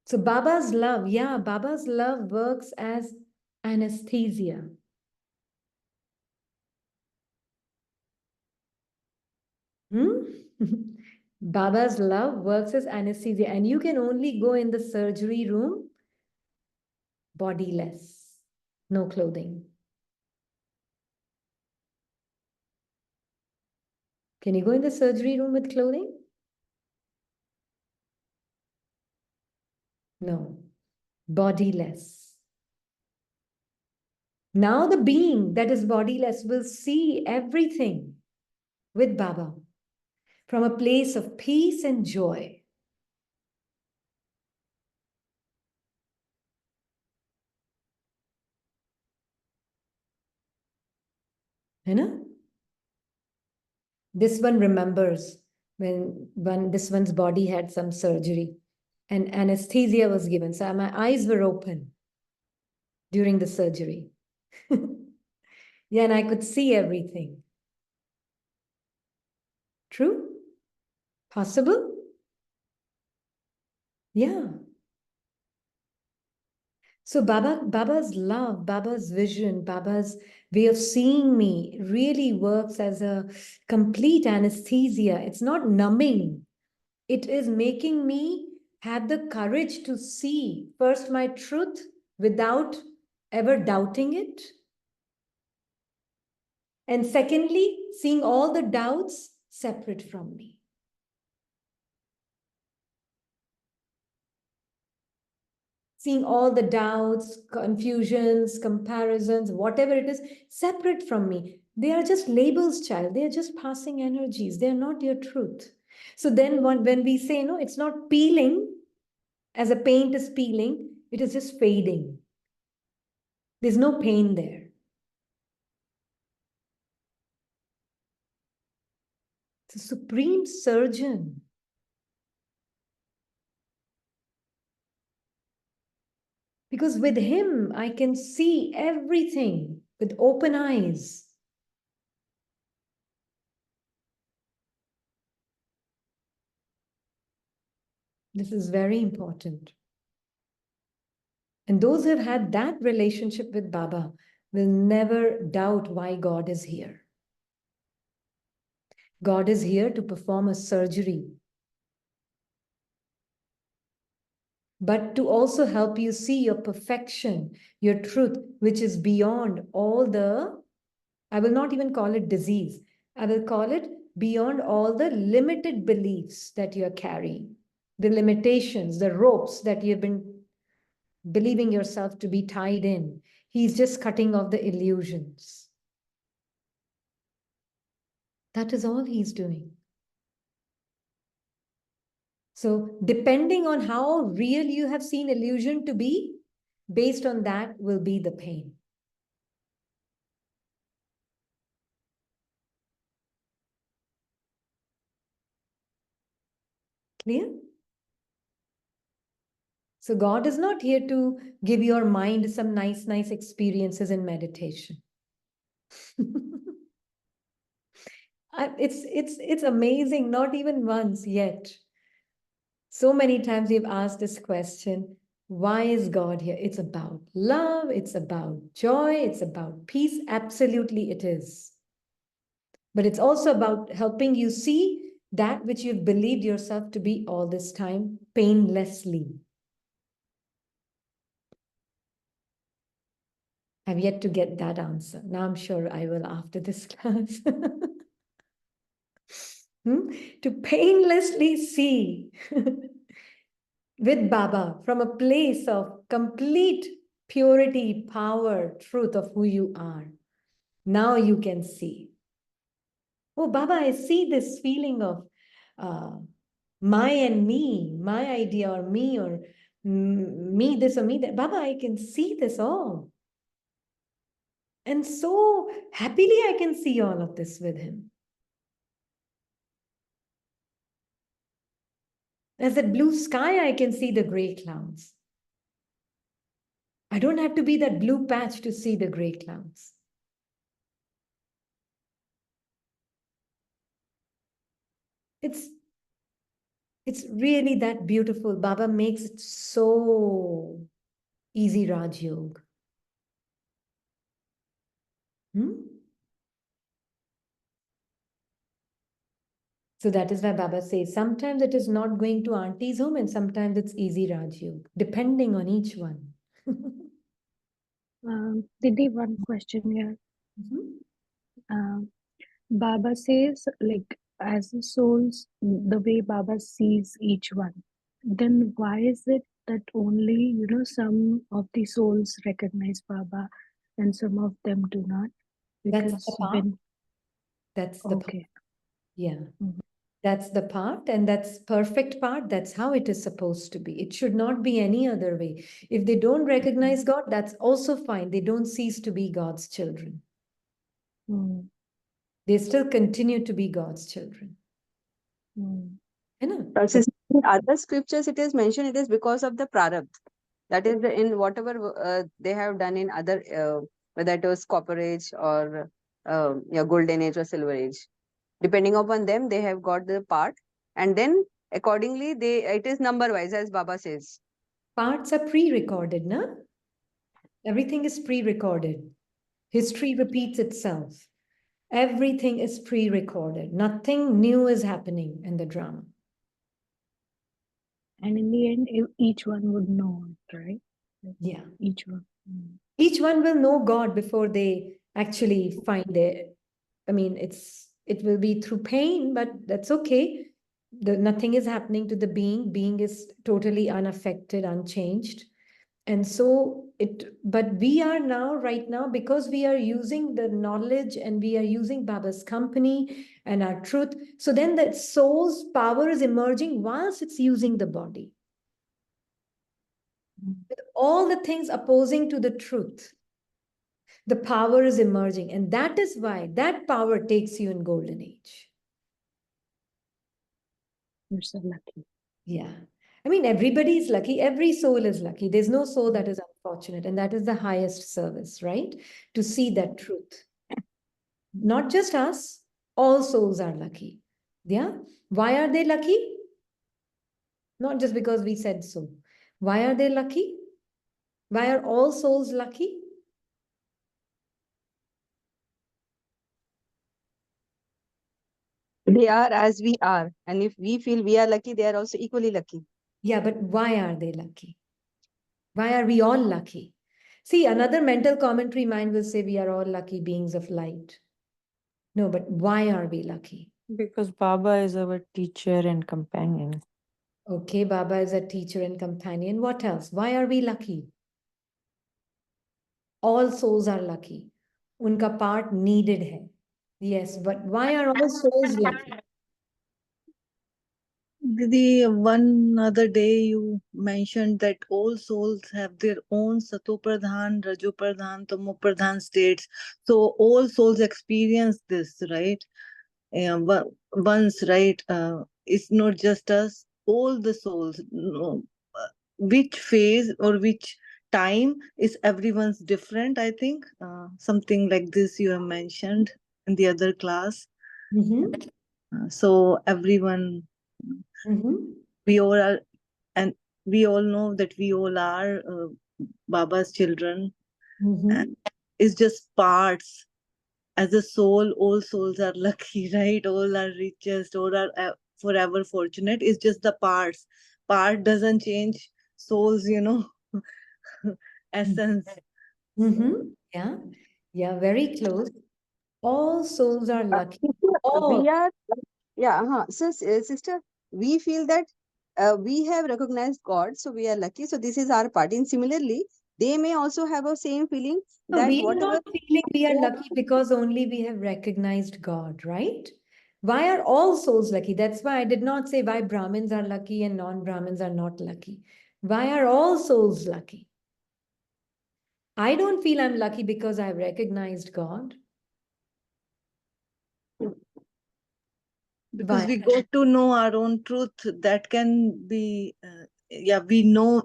Speaker 1: So Baba's love, yeah, Baba's love works as anesthesia. Baba's love works as anesthesia, and you can only go in the surgery room bodiless, no clothing. Can you go in the surgery room with clothing? No, bodiless. Now the being that is bodiless will see everything with Baba from a place of peace and joy. You know? This one remembers when this one's body had some surgery and anesthesia was given. So my eyes were open during the surgery. Yeah, and I could see everything. True? Possible? Yeah. So Baba's love, Baba's vision, Baba's way of seeing me really works as a complete anesthesia. It's not numbing. It is making me have the courage to see first my truth without ever doubting it. And secondly, seeing all the doubts separate from me. Seeing all the doubts, confusions, comparisons, whatever it is, separate from me. They are just labels, child. They are just passing energies. They are not your truth. So then when we say, no, it's not peeling, as a paint is peeling, it is just fading. There's no pain there. The supreme surgeon. Because with him, I can see everything with open eyes. This is very important. And those who have had that relationship with Baba will never doubt why God is here. God is here to perform a surgery but to also help you see your perfection, your truth, which is beyond all the, I will not even call it disease. I will call it beyond all the limited beliefs that you are carrying, the limitations, the ropes that you've been believing yourself to be tied in. He's just cutting off the illusions. That is all he's doing. So depending on how real you have seen illusion to be, based on that will be the pain. Clear? So God is not here to give your mind some nice experiences in meditation. It's amazing, not even once yet. So many times we've asked this question, why is God here? It's about love, it's about joy, it's about peace. Absolutely it is. But it's also about helping you see that which you've believed yourself to be all this time painlessly. I've yet to get that answer. Now I'm sure I will after this class. To painlessly see with Baba from a place of complete purity, power, truth of who you are. Now you can see. Oh, Baba, I see this feeling of my and me, my idea or me this or me that. Baba, I can see this all. And so happily I can see all of this with him. As that blue sky, I can see the gray clouds. I don't have to be that blue patch to see the gray clouds. It's really that beautiful. Baba makes it so easy, Raj Yoga. So that is why Baba says, sometimes it is not going to auntie's home and sometimes it's easy Raj Yoga, depending on each one.
Speaker 6: Didi, one question here. Baba says, like, as the souls, the way Baba sees each one, then why is it that only, some of the souls recognize Baba and some of them do not?
Speaker 1: That's
Speaker 6: Because
Speaker 1: the part.
Speaker 6: when
Speaker 1: That's the
Speaker 6: okay.
Speaker 1: part. Yeah. That's the part, and that's perfect part. That's how it is supposed to be. It should not be any other way. If they don't recognize God, that's also fine. They don't cease to be God's children. They still continue to be God's children. You know?
Speaker 9: In other scriptures, it is mentioned it is because of the prarabdha. That is in whatever they have done in other, whether it was copper age or golden age or silver age. Depending upon them, they have got the part, and then accordingly, it is number wise, as Baba says.
Speaker 1: Parts are pre-recorded, no? Everything is pre-recorded. History repeats itself. Everything is pre-recorded. Nothing new is happening in the drama.
Speaker 6: And in the end, each one would know it, right?
Speaker 1: Yeah.
Speaker 6: Each one.
Speaker 1: Each one will know God before they actually find it. I mean, it will be through pain, but that's okay. Nothing is happening to the being. Being is totally unaffected, unchanged. And so but we are now, right now, because we are using the knowledge and we are using Baba's company and our truth. So then the soul's power is emerging whilst it's using the body. With all the things opposing to the truth, the power is emerging. And that is why that power takes you in golden age.
Speaker 6: You're so lucky.
Speaker 1: Yeah. I mean, everybody is lucky. Every soul is lucky. There's no soul that is unfortunate. And that is the highest service, right? To see that truth. Not just us, all souls are lucky. Yeah. Why are they lucky? Not just because we said so. Why are they lucky? Why are all souls lucky?
Speaker 9: They are as we are. And if we feel we are lucky, they are also equally lucky.
Speaker 1: Yeah, but why are they lucky? Why are we all lucky? See, another mental commentary mind will say we are all lucky beings of light. No, but why are we lucky?
Speaker 7: Because Baba is our teacher and companion.
Speaker 1: Okay, Baba is a teacher and companion. What else? Why are we lucky? All souls are lucky. Unka part needed hai. Yes, but why are all souls lucky?
Speaker 10: The one other day you mentioned that all souls have their own Satopradhan, Rajopradhan, Tamopradhan states. So all souls experience this, right? Once, right? It's not just us, all the souls. No, which phase or which time is everyone's different, I think. Something like this you have mentioned in the other class. So everyone, we all are, and we all know that we all are Baba's children. And it's just parts. As a soul, all souls are lucky, right? All are richest, all are forever fortunate. It's just the parts. Part doesn't change souls, essence.
Speaker 1: Yeah, yeah, very close. All souls are lucky.
Speaker 9: We
Speaker 1: All.
Speaker 9: are, yeah, so sister, we feel that we have recognized God, so we are lucky. So this is our part. And similarly, they may also have a same feeling
Speaker 1: No,
Speaker 9: that
Speaker 1: we are
Speaker 9: whatever.
Speaker 1: not feeling we are lucky because only we have recognized God, right? Why are all souls lucky? That's why I did not say why Brahmins are lucky and non-Brahmins are not lucky. Why are all souls lucky? I don't feel I'm lucky because I've recognized God.
Speaker 10: Because
Speaker 1: Why?
Speaker 10: we got to know our own truth. That can be yeah, we know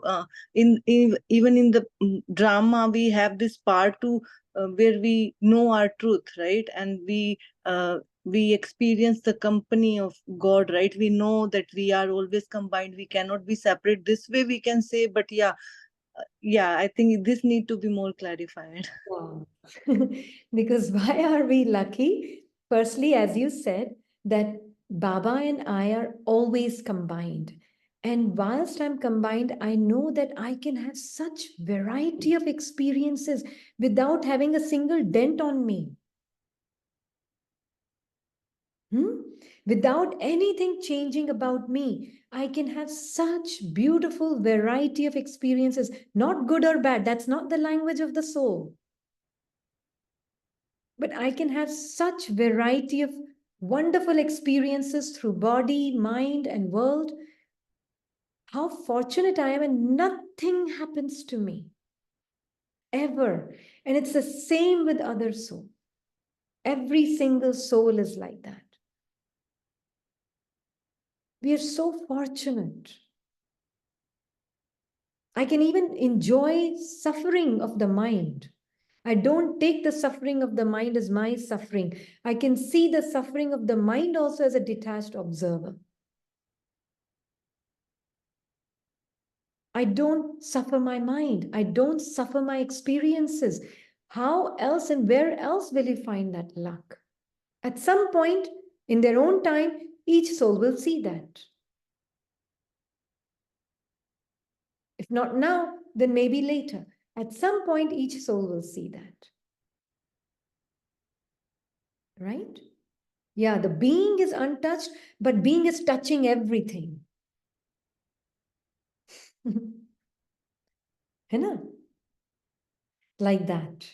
Speaker 10: in even in the drama we have this part to where we know our truth, right? And we experience the company of God, right? We know that we are always combined, we cannot be separate. This way we can say, but yeah, I think this need to be more clarified.
Speaker 1: Wow. Because why are we lucky? Firstly, as you said, that Baba and I are always combined. And whilst I'm combined, I know that I can have such variety of experiences without having a single dent on me. Without anything changing about me, I can have such beautiful variety of experiences, not good or bad. That's not the language of the soul. But I can have such variety of wonderful experiences through body, mind, and world. How fortunate I am, and nothing happens to me ever. And it's the same with other souls. Every single soul is like that. We are so fortunate. I can even enjoy suffering of the mind. I don't take the suffering of the mind as my suffering. I can see the suffering of the mind also as a detached observer. I don't suffer my mind. I don't suffer my experiences. How else and where else will you find that luck? At some point in their own time, each soul will see that. If not now, then maybe later. At some point, each soul will see that. Right? Yeah, the being is untouched, but being is touching everything. Like that.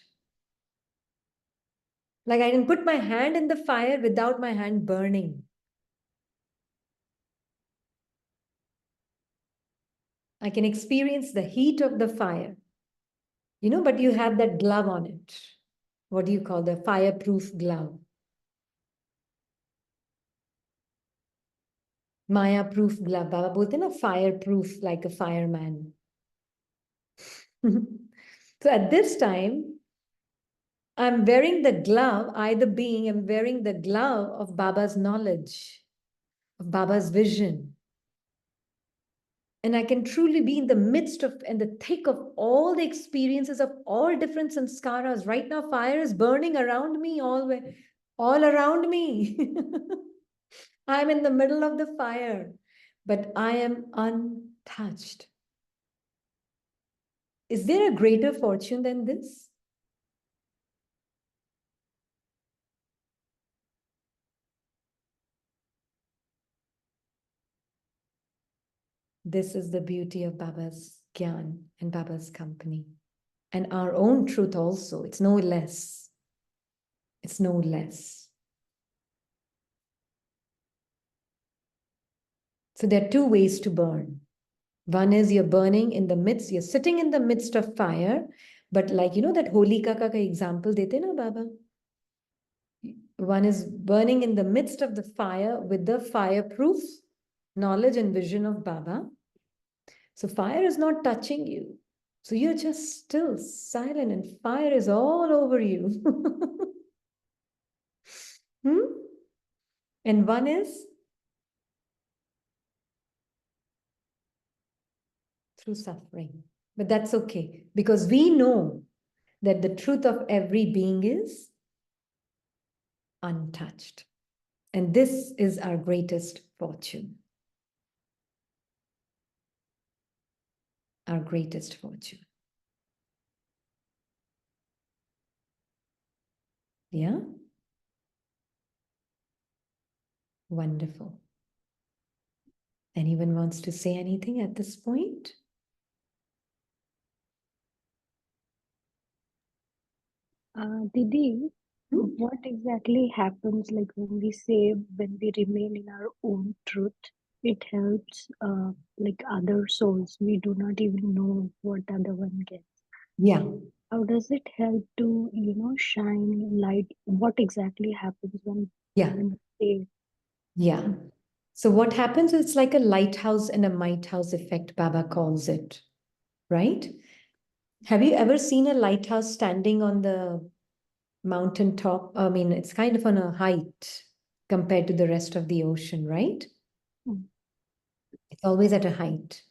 Speaker 1: Like I can put my hand in the fire without my hand burning. I can experience the heat of the fire, but you have that glove on it. What do you call the fireproof glove? Maya proof glove. Baba bolte na fireproof like a fireman. So at this time, I'm wearing the glove, I the being am wearing the glove of Baba's knowledge, of Baba's vision. And I can truly be in the midst of and the thick of all the experiences of all different sanskaras. Right now, fire is burning around me, all around me. I'm in the middle of the fire. but I am untouched. Is there a greater fortune than this? This is the beauty of Baba's Gyan and Baba's company. And our own truth also. It's no less. It's no less. So there are two ways to burn. One is you're burning in the midst, you're sitting in the midst of fire, but like, you know, that Holika ka example dete na Baba? One is burning in the midst of the fire with the fireproof knowledge and vision of Baba. So fire is not touching you. So you're just still silent and fire is all over you. And one is through suffering. But that's okay, because we know that the truth of every being is untouched. And this is our greatest fortune. Our greatest fortune. Yeah? Wonderful. Anyone wants to say anything at this point?
Speaker 6: Didi, what exactly happens like when we say, when we remain in our own truth, it helps like other souls. We do not even know what other one gets.
Speaker 1: Yeah.
Speaker 6: How does it help to, you know, shine light? What exactly happens when we say?
Speaker 1: Yeah. So what happens is like a lighthouse and a might house effect, Baba calls it, right? Have you ever seen a lighthouse standing on the mountain top? I mean, it's kind of on a height compared to the rest of the ocean, right? It's always at a height.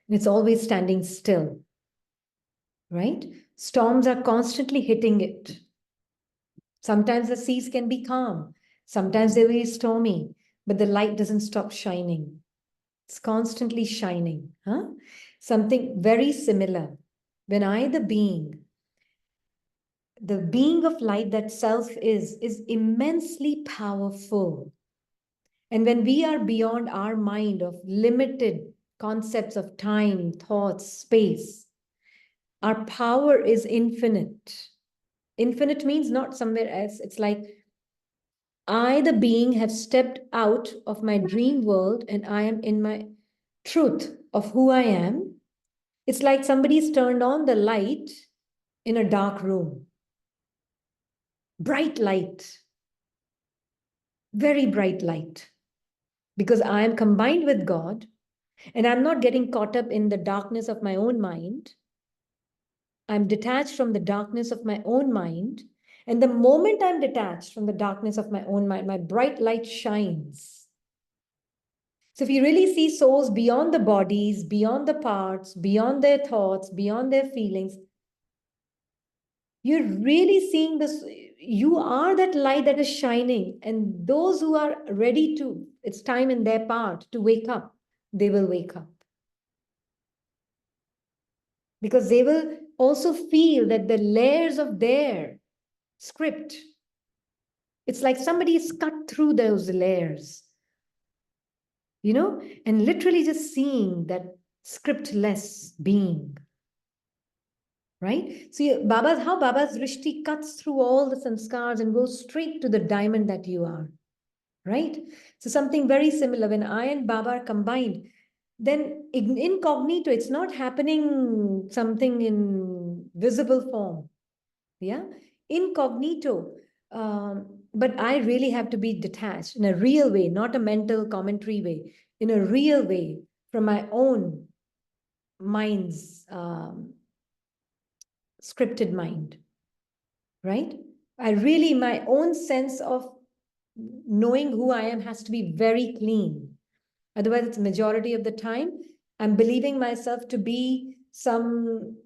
Speaker 1: And it's always standing still, right? Storms are constantly hitting it. Sometimes the seas can be calm. Sometimes they're very stormy, but the light doesn't stop shining. It's constantly shining. Huh? Something very similar. When I, the being of light that self is immensely powerful. And when we are beyond our mind of limited concepts of time, thoughts, space, our power is infinite. Infinite means not somewhere else. It's like I, the being, have stepped out of my dream world and I am in my truth of who I am. It's like somebody's turned on the light in a dark room. Bright light, very bright light, because I am combined with God and I'm not getting caught up in the darkness of my own mind. I'm detached from the darkness of my own mind. And the moment I'm detached from the darkness of my own mind, my bright light shines. So if you really see souls beyond the bodies, beyond the parts, beyond their thoughts, beyond their feelings, you're really seeing this. You are that light that is shining. And those who are ready to, it's time in their part to wake up, they will wake up. Because they will also feel that the layers of their script, it's like somebody's cut through those layers, you know, and literally just seeing that scriptless being, right? See, how Baba's Rishti cuts through all the sanskars and goes straight to the diamond that you are, right? So something very similar. When I and Baba are combined, then incognito, it's not happening something in visible form. Yeah, incognito. But I really have to be detached in a real way, not a mental commentary way, in a real way from my own mind's scripted mind, right? I really, my own sense of knowing who I am has to be very clean. Otherwise, it's majority of the time, I'm believing myself to be some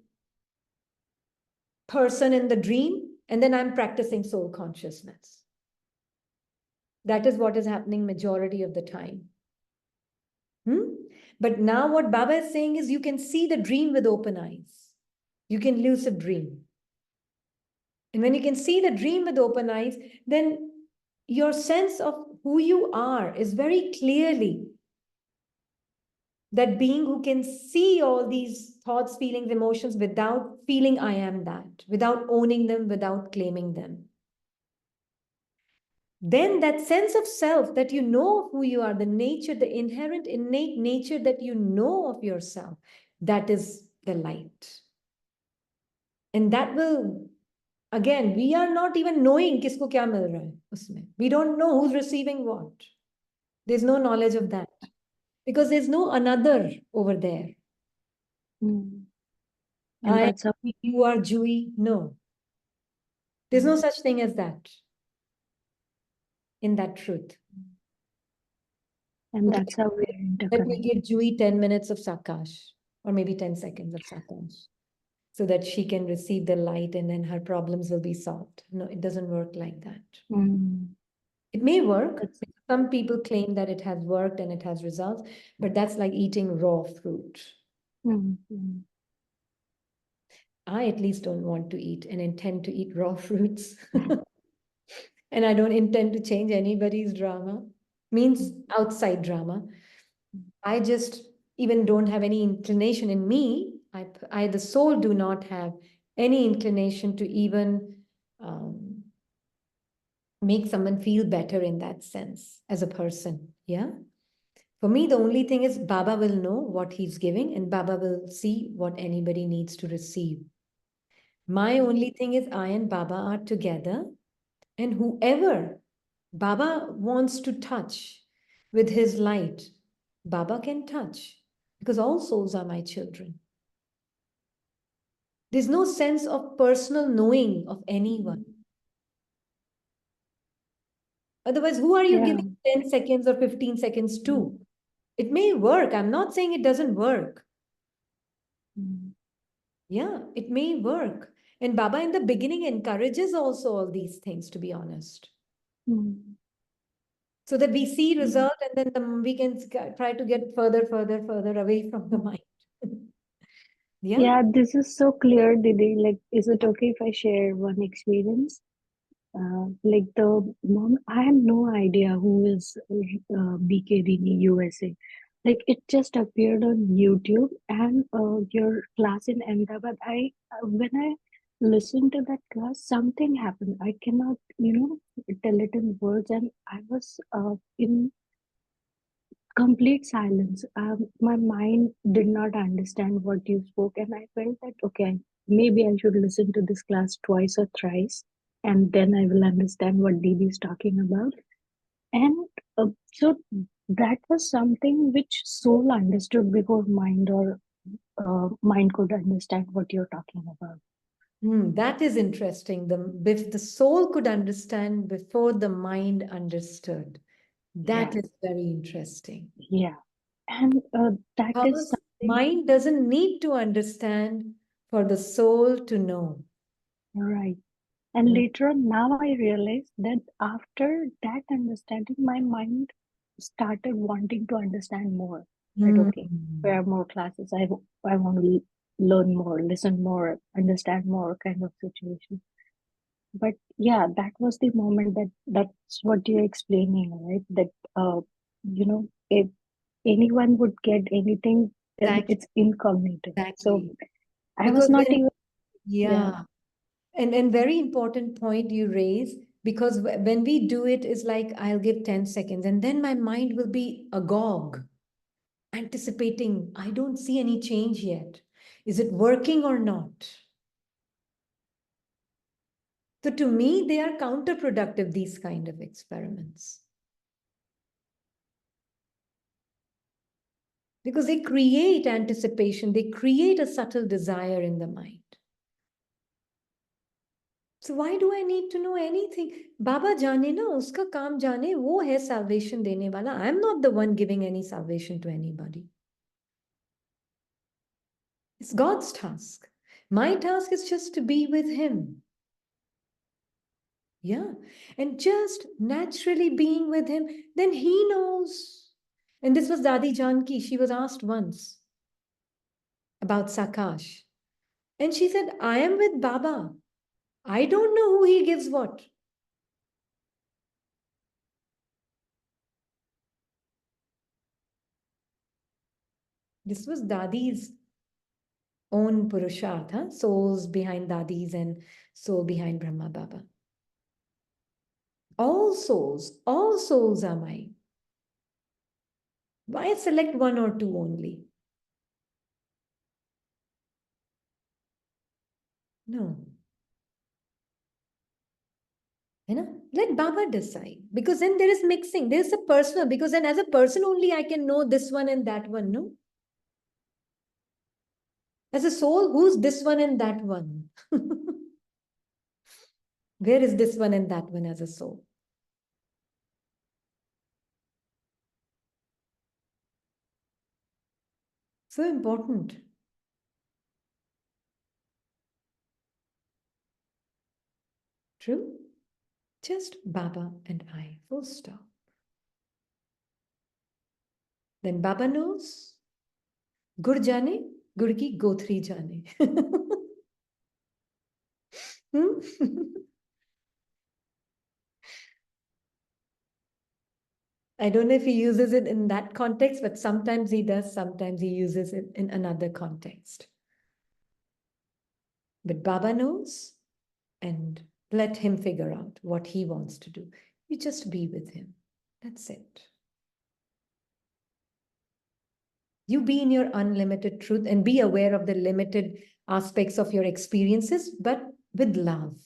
Speaker 1: person in the dream, and then I'm practicing soul consciousness. That is what is happening majority of the time. But now what Baba is saying is you can see the dream with open eyes. You can lucid dream. And when you can see the dream with open eyes, then your sense of who you are is very clearly that being who can see all these thoughts, feelings, emotions without feeling I am that, without owning them, without claiming them. Then that sense of self that you know who you are, the nature, the inherent, innate nature that you know of yourself, that is the light. And that will, again, we are not even knowing kisko kya mil raha hai usme. We don't know who's receiving what. There's no knowledge of that because there's no another over there.
Speaker 6: And that's how
Speaker 1: You are Jui. No. There's no such thing as that in that truth.
Speaker 6: and
Speaker 1: Okay,
Speaker 6: that's how we're
Speaker 1: let me
Speaker 6: interconnected.
Speaker 1: give Jui 10 minutes of Sakash or maybe 10 seconds of Sakash so that she can receive the light and then her problems will be solved. No, it doesn't work like that. It may work. Some people claim that it has worked and it has results, but that's like eating raw fruit. I at least don't want to eat and intend to eat raw fruits. And I don't intend to change anybody's drama, means outside drama. I just even don't have any inclination in me. I the soul, do not have any inclination to even make someone feel better in that sense as a person. Yeah. For me, the only thing is Baba will know what he's giving and Baba will see what anybody needs to receive. My only thing is I and Baba are together, and whoever Baba wants to touch with his light, Baba can touch because all souls are my children. There's no sense of personal knowing of anyone. Otherwise, who are you giving 10 seconds or 15 seconds to? It may work. I'm not saying it doesn't work. Yeah, it may work. And Baba in the beginning encourages also all these things, to be honest. So that we see result and then we can try to get further away from the mind.
Speaker 6: Yeah, this is so clear, Didi. Like, is it okay if I share one experience? Like the mom, I have no idea who is BK Rini USA. Like it just appeared on YouTube and your class in Ahmedabad. When I listened to that class, something happened. I cannot, tell it in words, and I was in complete silence. My mind did not understand what you spoke, and I felt that okay, maybe I should listen to this class twice or thrice, and then I will understand what Didi is talking about. And so that was something which soul understood before mind, or mind could understand what you're talking about.
Speaker 1: That is interesting. The soul could understand before the mind understood. That is very interesting.
Speaker 6: Yeah. And that is
Speaker 1: Because mind doesn't need to understand for the soul to know.
Speaker 6: right. And later on, now I realized that after that understanding, my mind started wanting to understand more. That okay, there are more classes. I want to learn more, listen more, understand more, kind of situation. But yeah, that was the moment that's what you're explaining, right? That if anyone would get anything, then it's incognito. So I was not even
Speaker 1: And very important point you raise, because when we do it, it's like I'll give 10 seconds and then my mind will be agog, anticipating, I don't see any change yet. Is it working or not? So to me, they are counterproductive, these kind of experiments. Because they create anticipation, they create a subtle desire in the mind. So why do I need to know anything? Baba jane na, uska kaam jane, wo hai salvation dene wala. I'm not the one giving any salvation to anybody. It's God's task. My task is just to be with him. Yeah. And just naturally being with him, then he knows. And this was Dadi Janki. She was asked once about Sakash. And she said, I am with Baba. I don't know who he gives what. This was Dadi's own Purushartha, souls behind Dadis and soul behind Brahma Baba. All souls are mine. Why select one or two only? No. You know, let Baba decide. Because then there is mixing. There is a personal, because then as a person only I can know this one and that one, no? As a soul, who's this one and that one? Where is this one and that one as a soul? So important. True? Just Baba and I, full stop. Then Baba knows. Gur jane, gur ki gothri jane. I don't know if he uses it in that context, but sometimes he does, sometimes he uses it in another context. But Baba knows, and let him figure out what he wants to do. You just be with him. That's it. You be in your unlimited truth and be aware of the limited aspects of your experiences, but with love.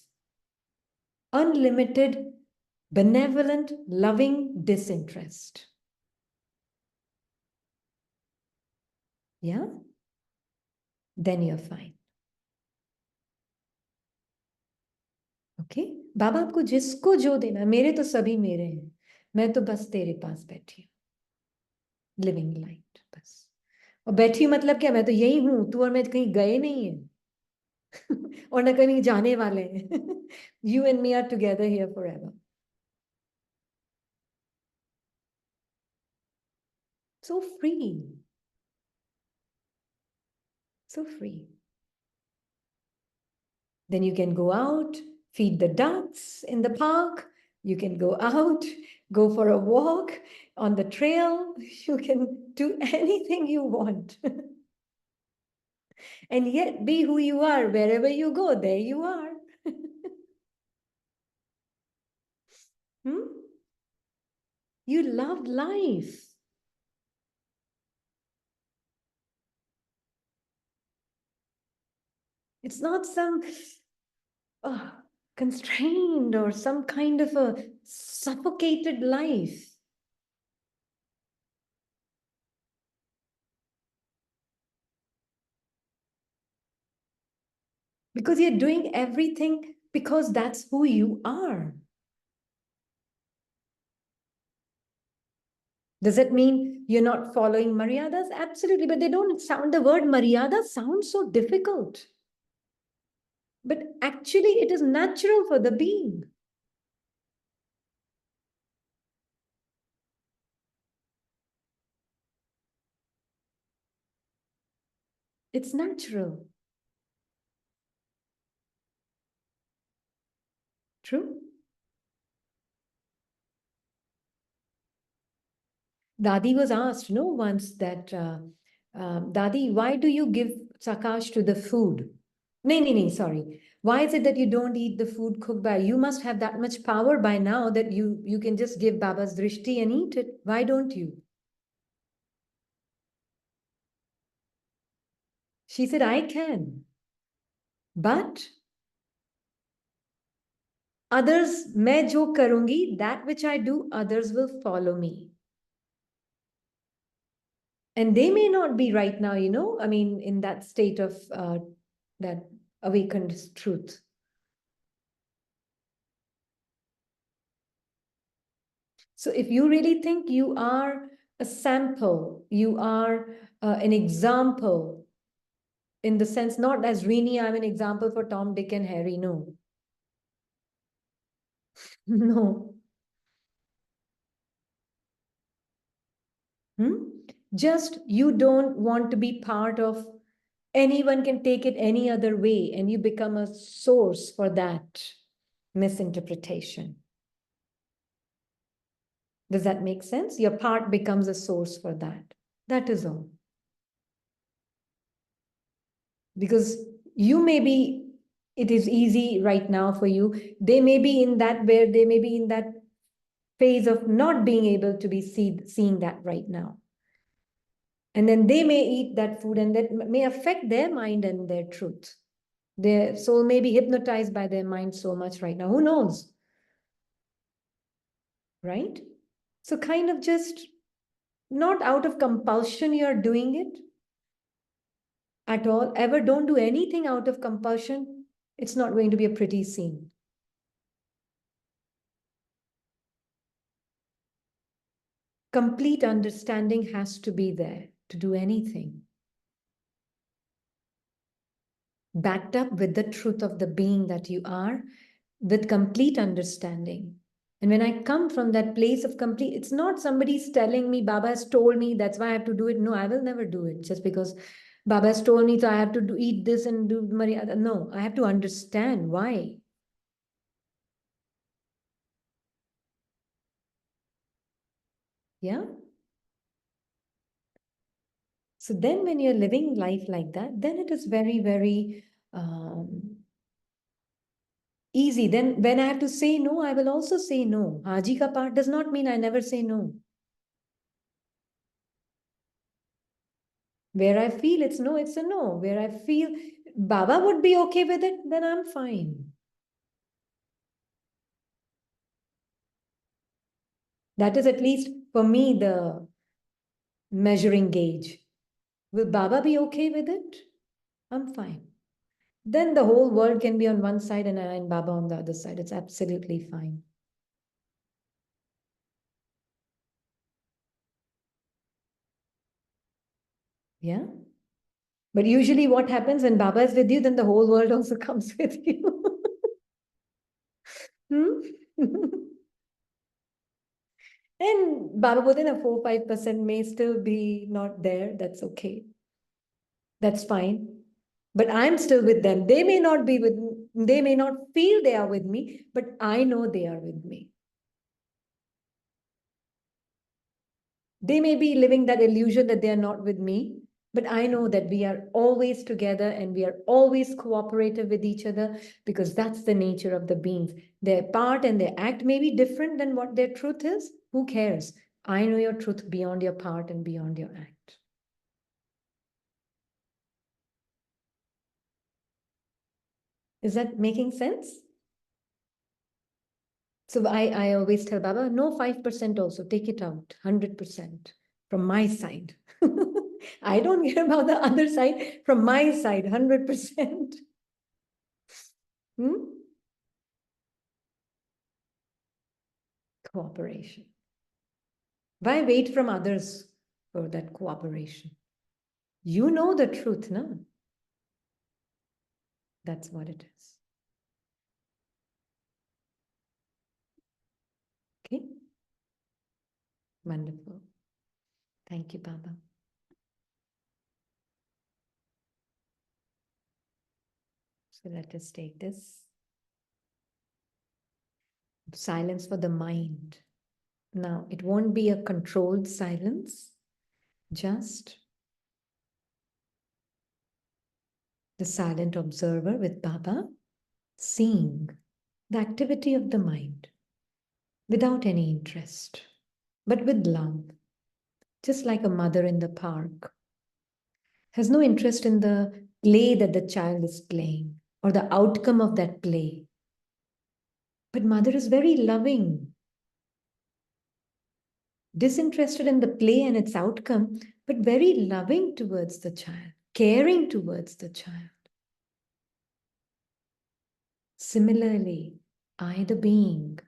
Speaker 1: Unlimited, benevolent, loving disinterest. Yeah? Then you're fine. Okay बाबा आपको जिसको जो देना मेरे तो सभी मेरे हैं मैं तो बस तेरे पास बैठी हूँ लिविंग लाइट बस और बैठी मतलब क्या मैं तो यही हूँ तू और मैं कहीं गए नहीं है और ना कहीं जाने वाले हैं you and me are together here forever so free then you can go out feed the ducks in the park. You can go out, go for a walk on the trail. You can do anything you want. And yet be who you are. Wherever you go, there you are. You loved life. It's not some constrained or some kind of a suffocated life. Because you're doing everything because that's who you are. Does it mean you're not following maryadas? Absolutely, but they don't sound, the word maryada sounds so difficult. But actually, it is natural for the being. It's natural. True? Dadi was asked, no, once that, Dadi, why do you give Sakash to the food? No, sorry. Why is it that you don't eat the food cooked by? You must have that much power by now that you can just give Baba's drishti and eat it. Why don't you? She said, I can. But others, मैं जो करूंगी, that which I do, others will follow me. And they may not be right now, I mean, in that state of that awakened truth. So if you really think you are a sample, you are an example, in the sense, not as Rini, I'm an example for Tom, Dick, and Harry, no. No. Just you don't want to be part of, anyone can take it any other way, and you become a source for that misinterpretation. Does that make sense? Your part becomes a source for that. That is all. Because you may be, it is easy right now for you. They may be in that, where they may be in that phase of not being able to be seeing that right now. And then they may eat that food, and that may affect their mind and their truth. Their soul may be hypnotized by their mind so much right now. Who knows? Right? So kind of just not out of compulsion you're doing it at all. Ever don't do anything out of compulsion. It's not going to be a pretty scene. Complete understanding has to be there to do anything. Backed up with the truth of the being that you are, with complete understanding. And when I come from that place of complete, it's not somebody's telling me, Baba has told me, that's why I have to do it. No, I will never do it just because Baba has told me, so I have to eat this and do Maryada. No, I have to understand why. Yeah. So then when you're living life like that, then it is very, very easy. Then when I have to say no, I will also say no. Haji ka part does not mean I never say no. Where I feel it's no, it's a no. Where I feel Baba would be okay with it, then I'm fine. That is at least for me the measuring gauge. Will Baba be okay with it? I'm fine. Then the whole world can be on one side and I and Baba on the other side. It's absolutely fine. Yeah. But usually what happens when Baba is with you, then the whole world also comes with you. And Baba within a 4-5% may still be not there. That's okay. That's fine. But I'm still with them. They may not be with me. They may not feel they are with me, but I know they are with me. They may be living that illusion that they are not with me, but I know that we are always together and we are always cooperative with each other because that's the nature of the beings. Their part and their act may be different than what their truth is. Who cares? I know your truth beyond your part and beyond your act. Is that making sense? So I always tell Baba, no 5% also, take it out, 100% from my side. I don't care about the other side, from my side, 100%. Cooperation. Why wait from others for that cooperation? You know the truth, no? That's what it is. Okay? Wonderful. Thank you, Baba. So let us take this. Silence for the mind. Now, it won't be a controlled silence, just the silent observer with Baba, seeing the activity of the mind without any interest, but with love, just like a mother in the park has no interest in the play that the child is playing or the outcome of that play. But mother is very loving, disinterested in the play and its outcome, but very loving towards the child, caring towards the child. Similarly, I, the being,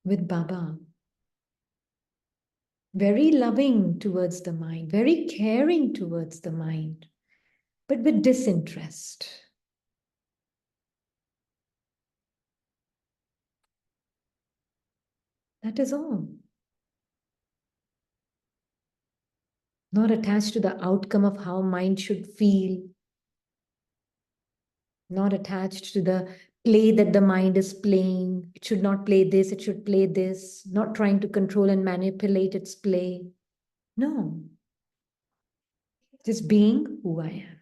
Speaker 1: with Baba, very loving towards the mind, very caring towards the mind, but with disinterest. That is all. not attached to the outcome of how mind should feel, not attached to the play that the mind is playing. It should not play this, it should play this, not trying to control and manipulate its play. No, just being who I am.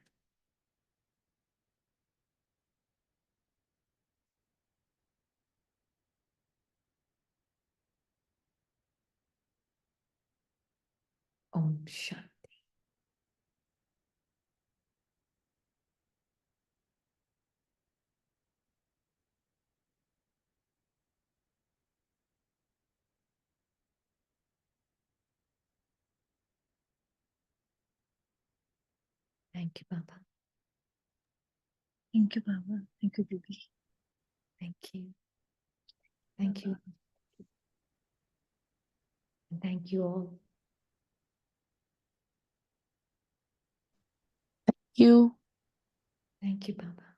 Speaker 1: Om Shanti. Thank you, Baba.
Speaker 10: Thank you, Baba. Thank you, Didi.
Speaker 1: Thank you. Thank you. And thank you all.
Speaker 8: You.
Speaker 1: Thank you, Baba.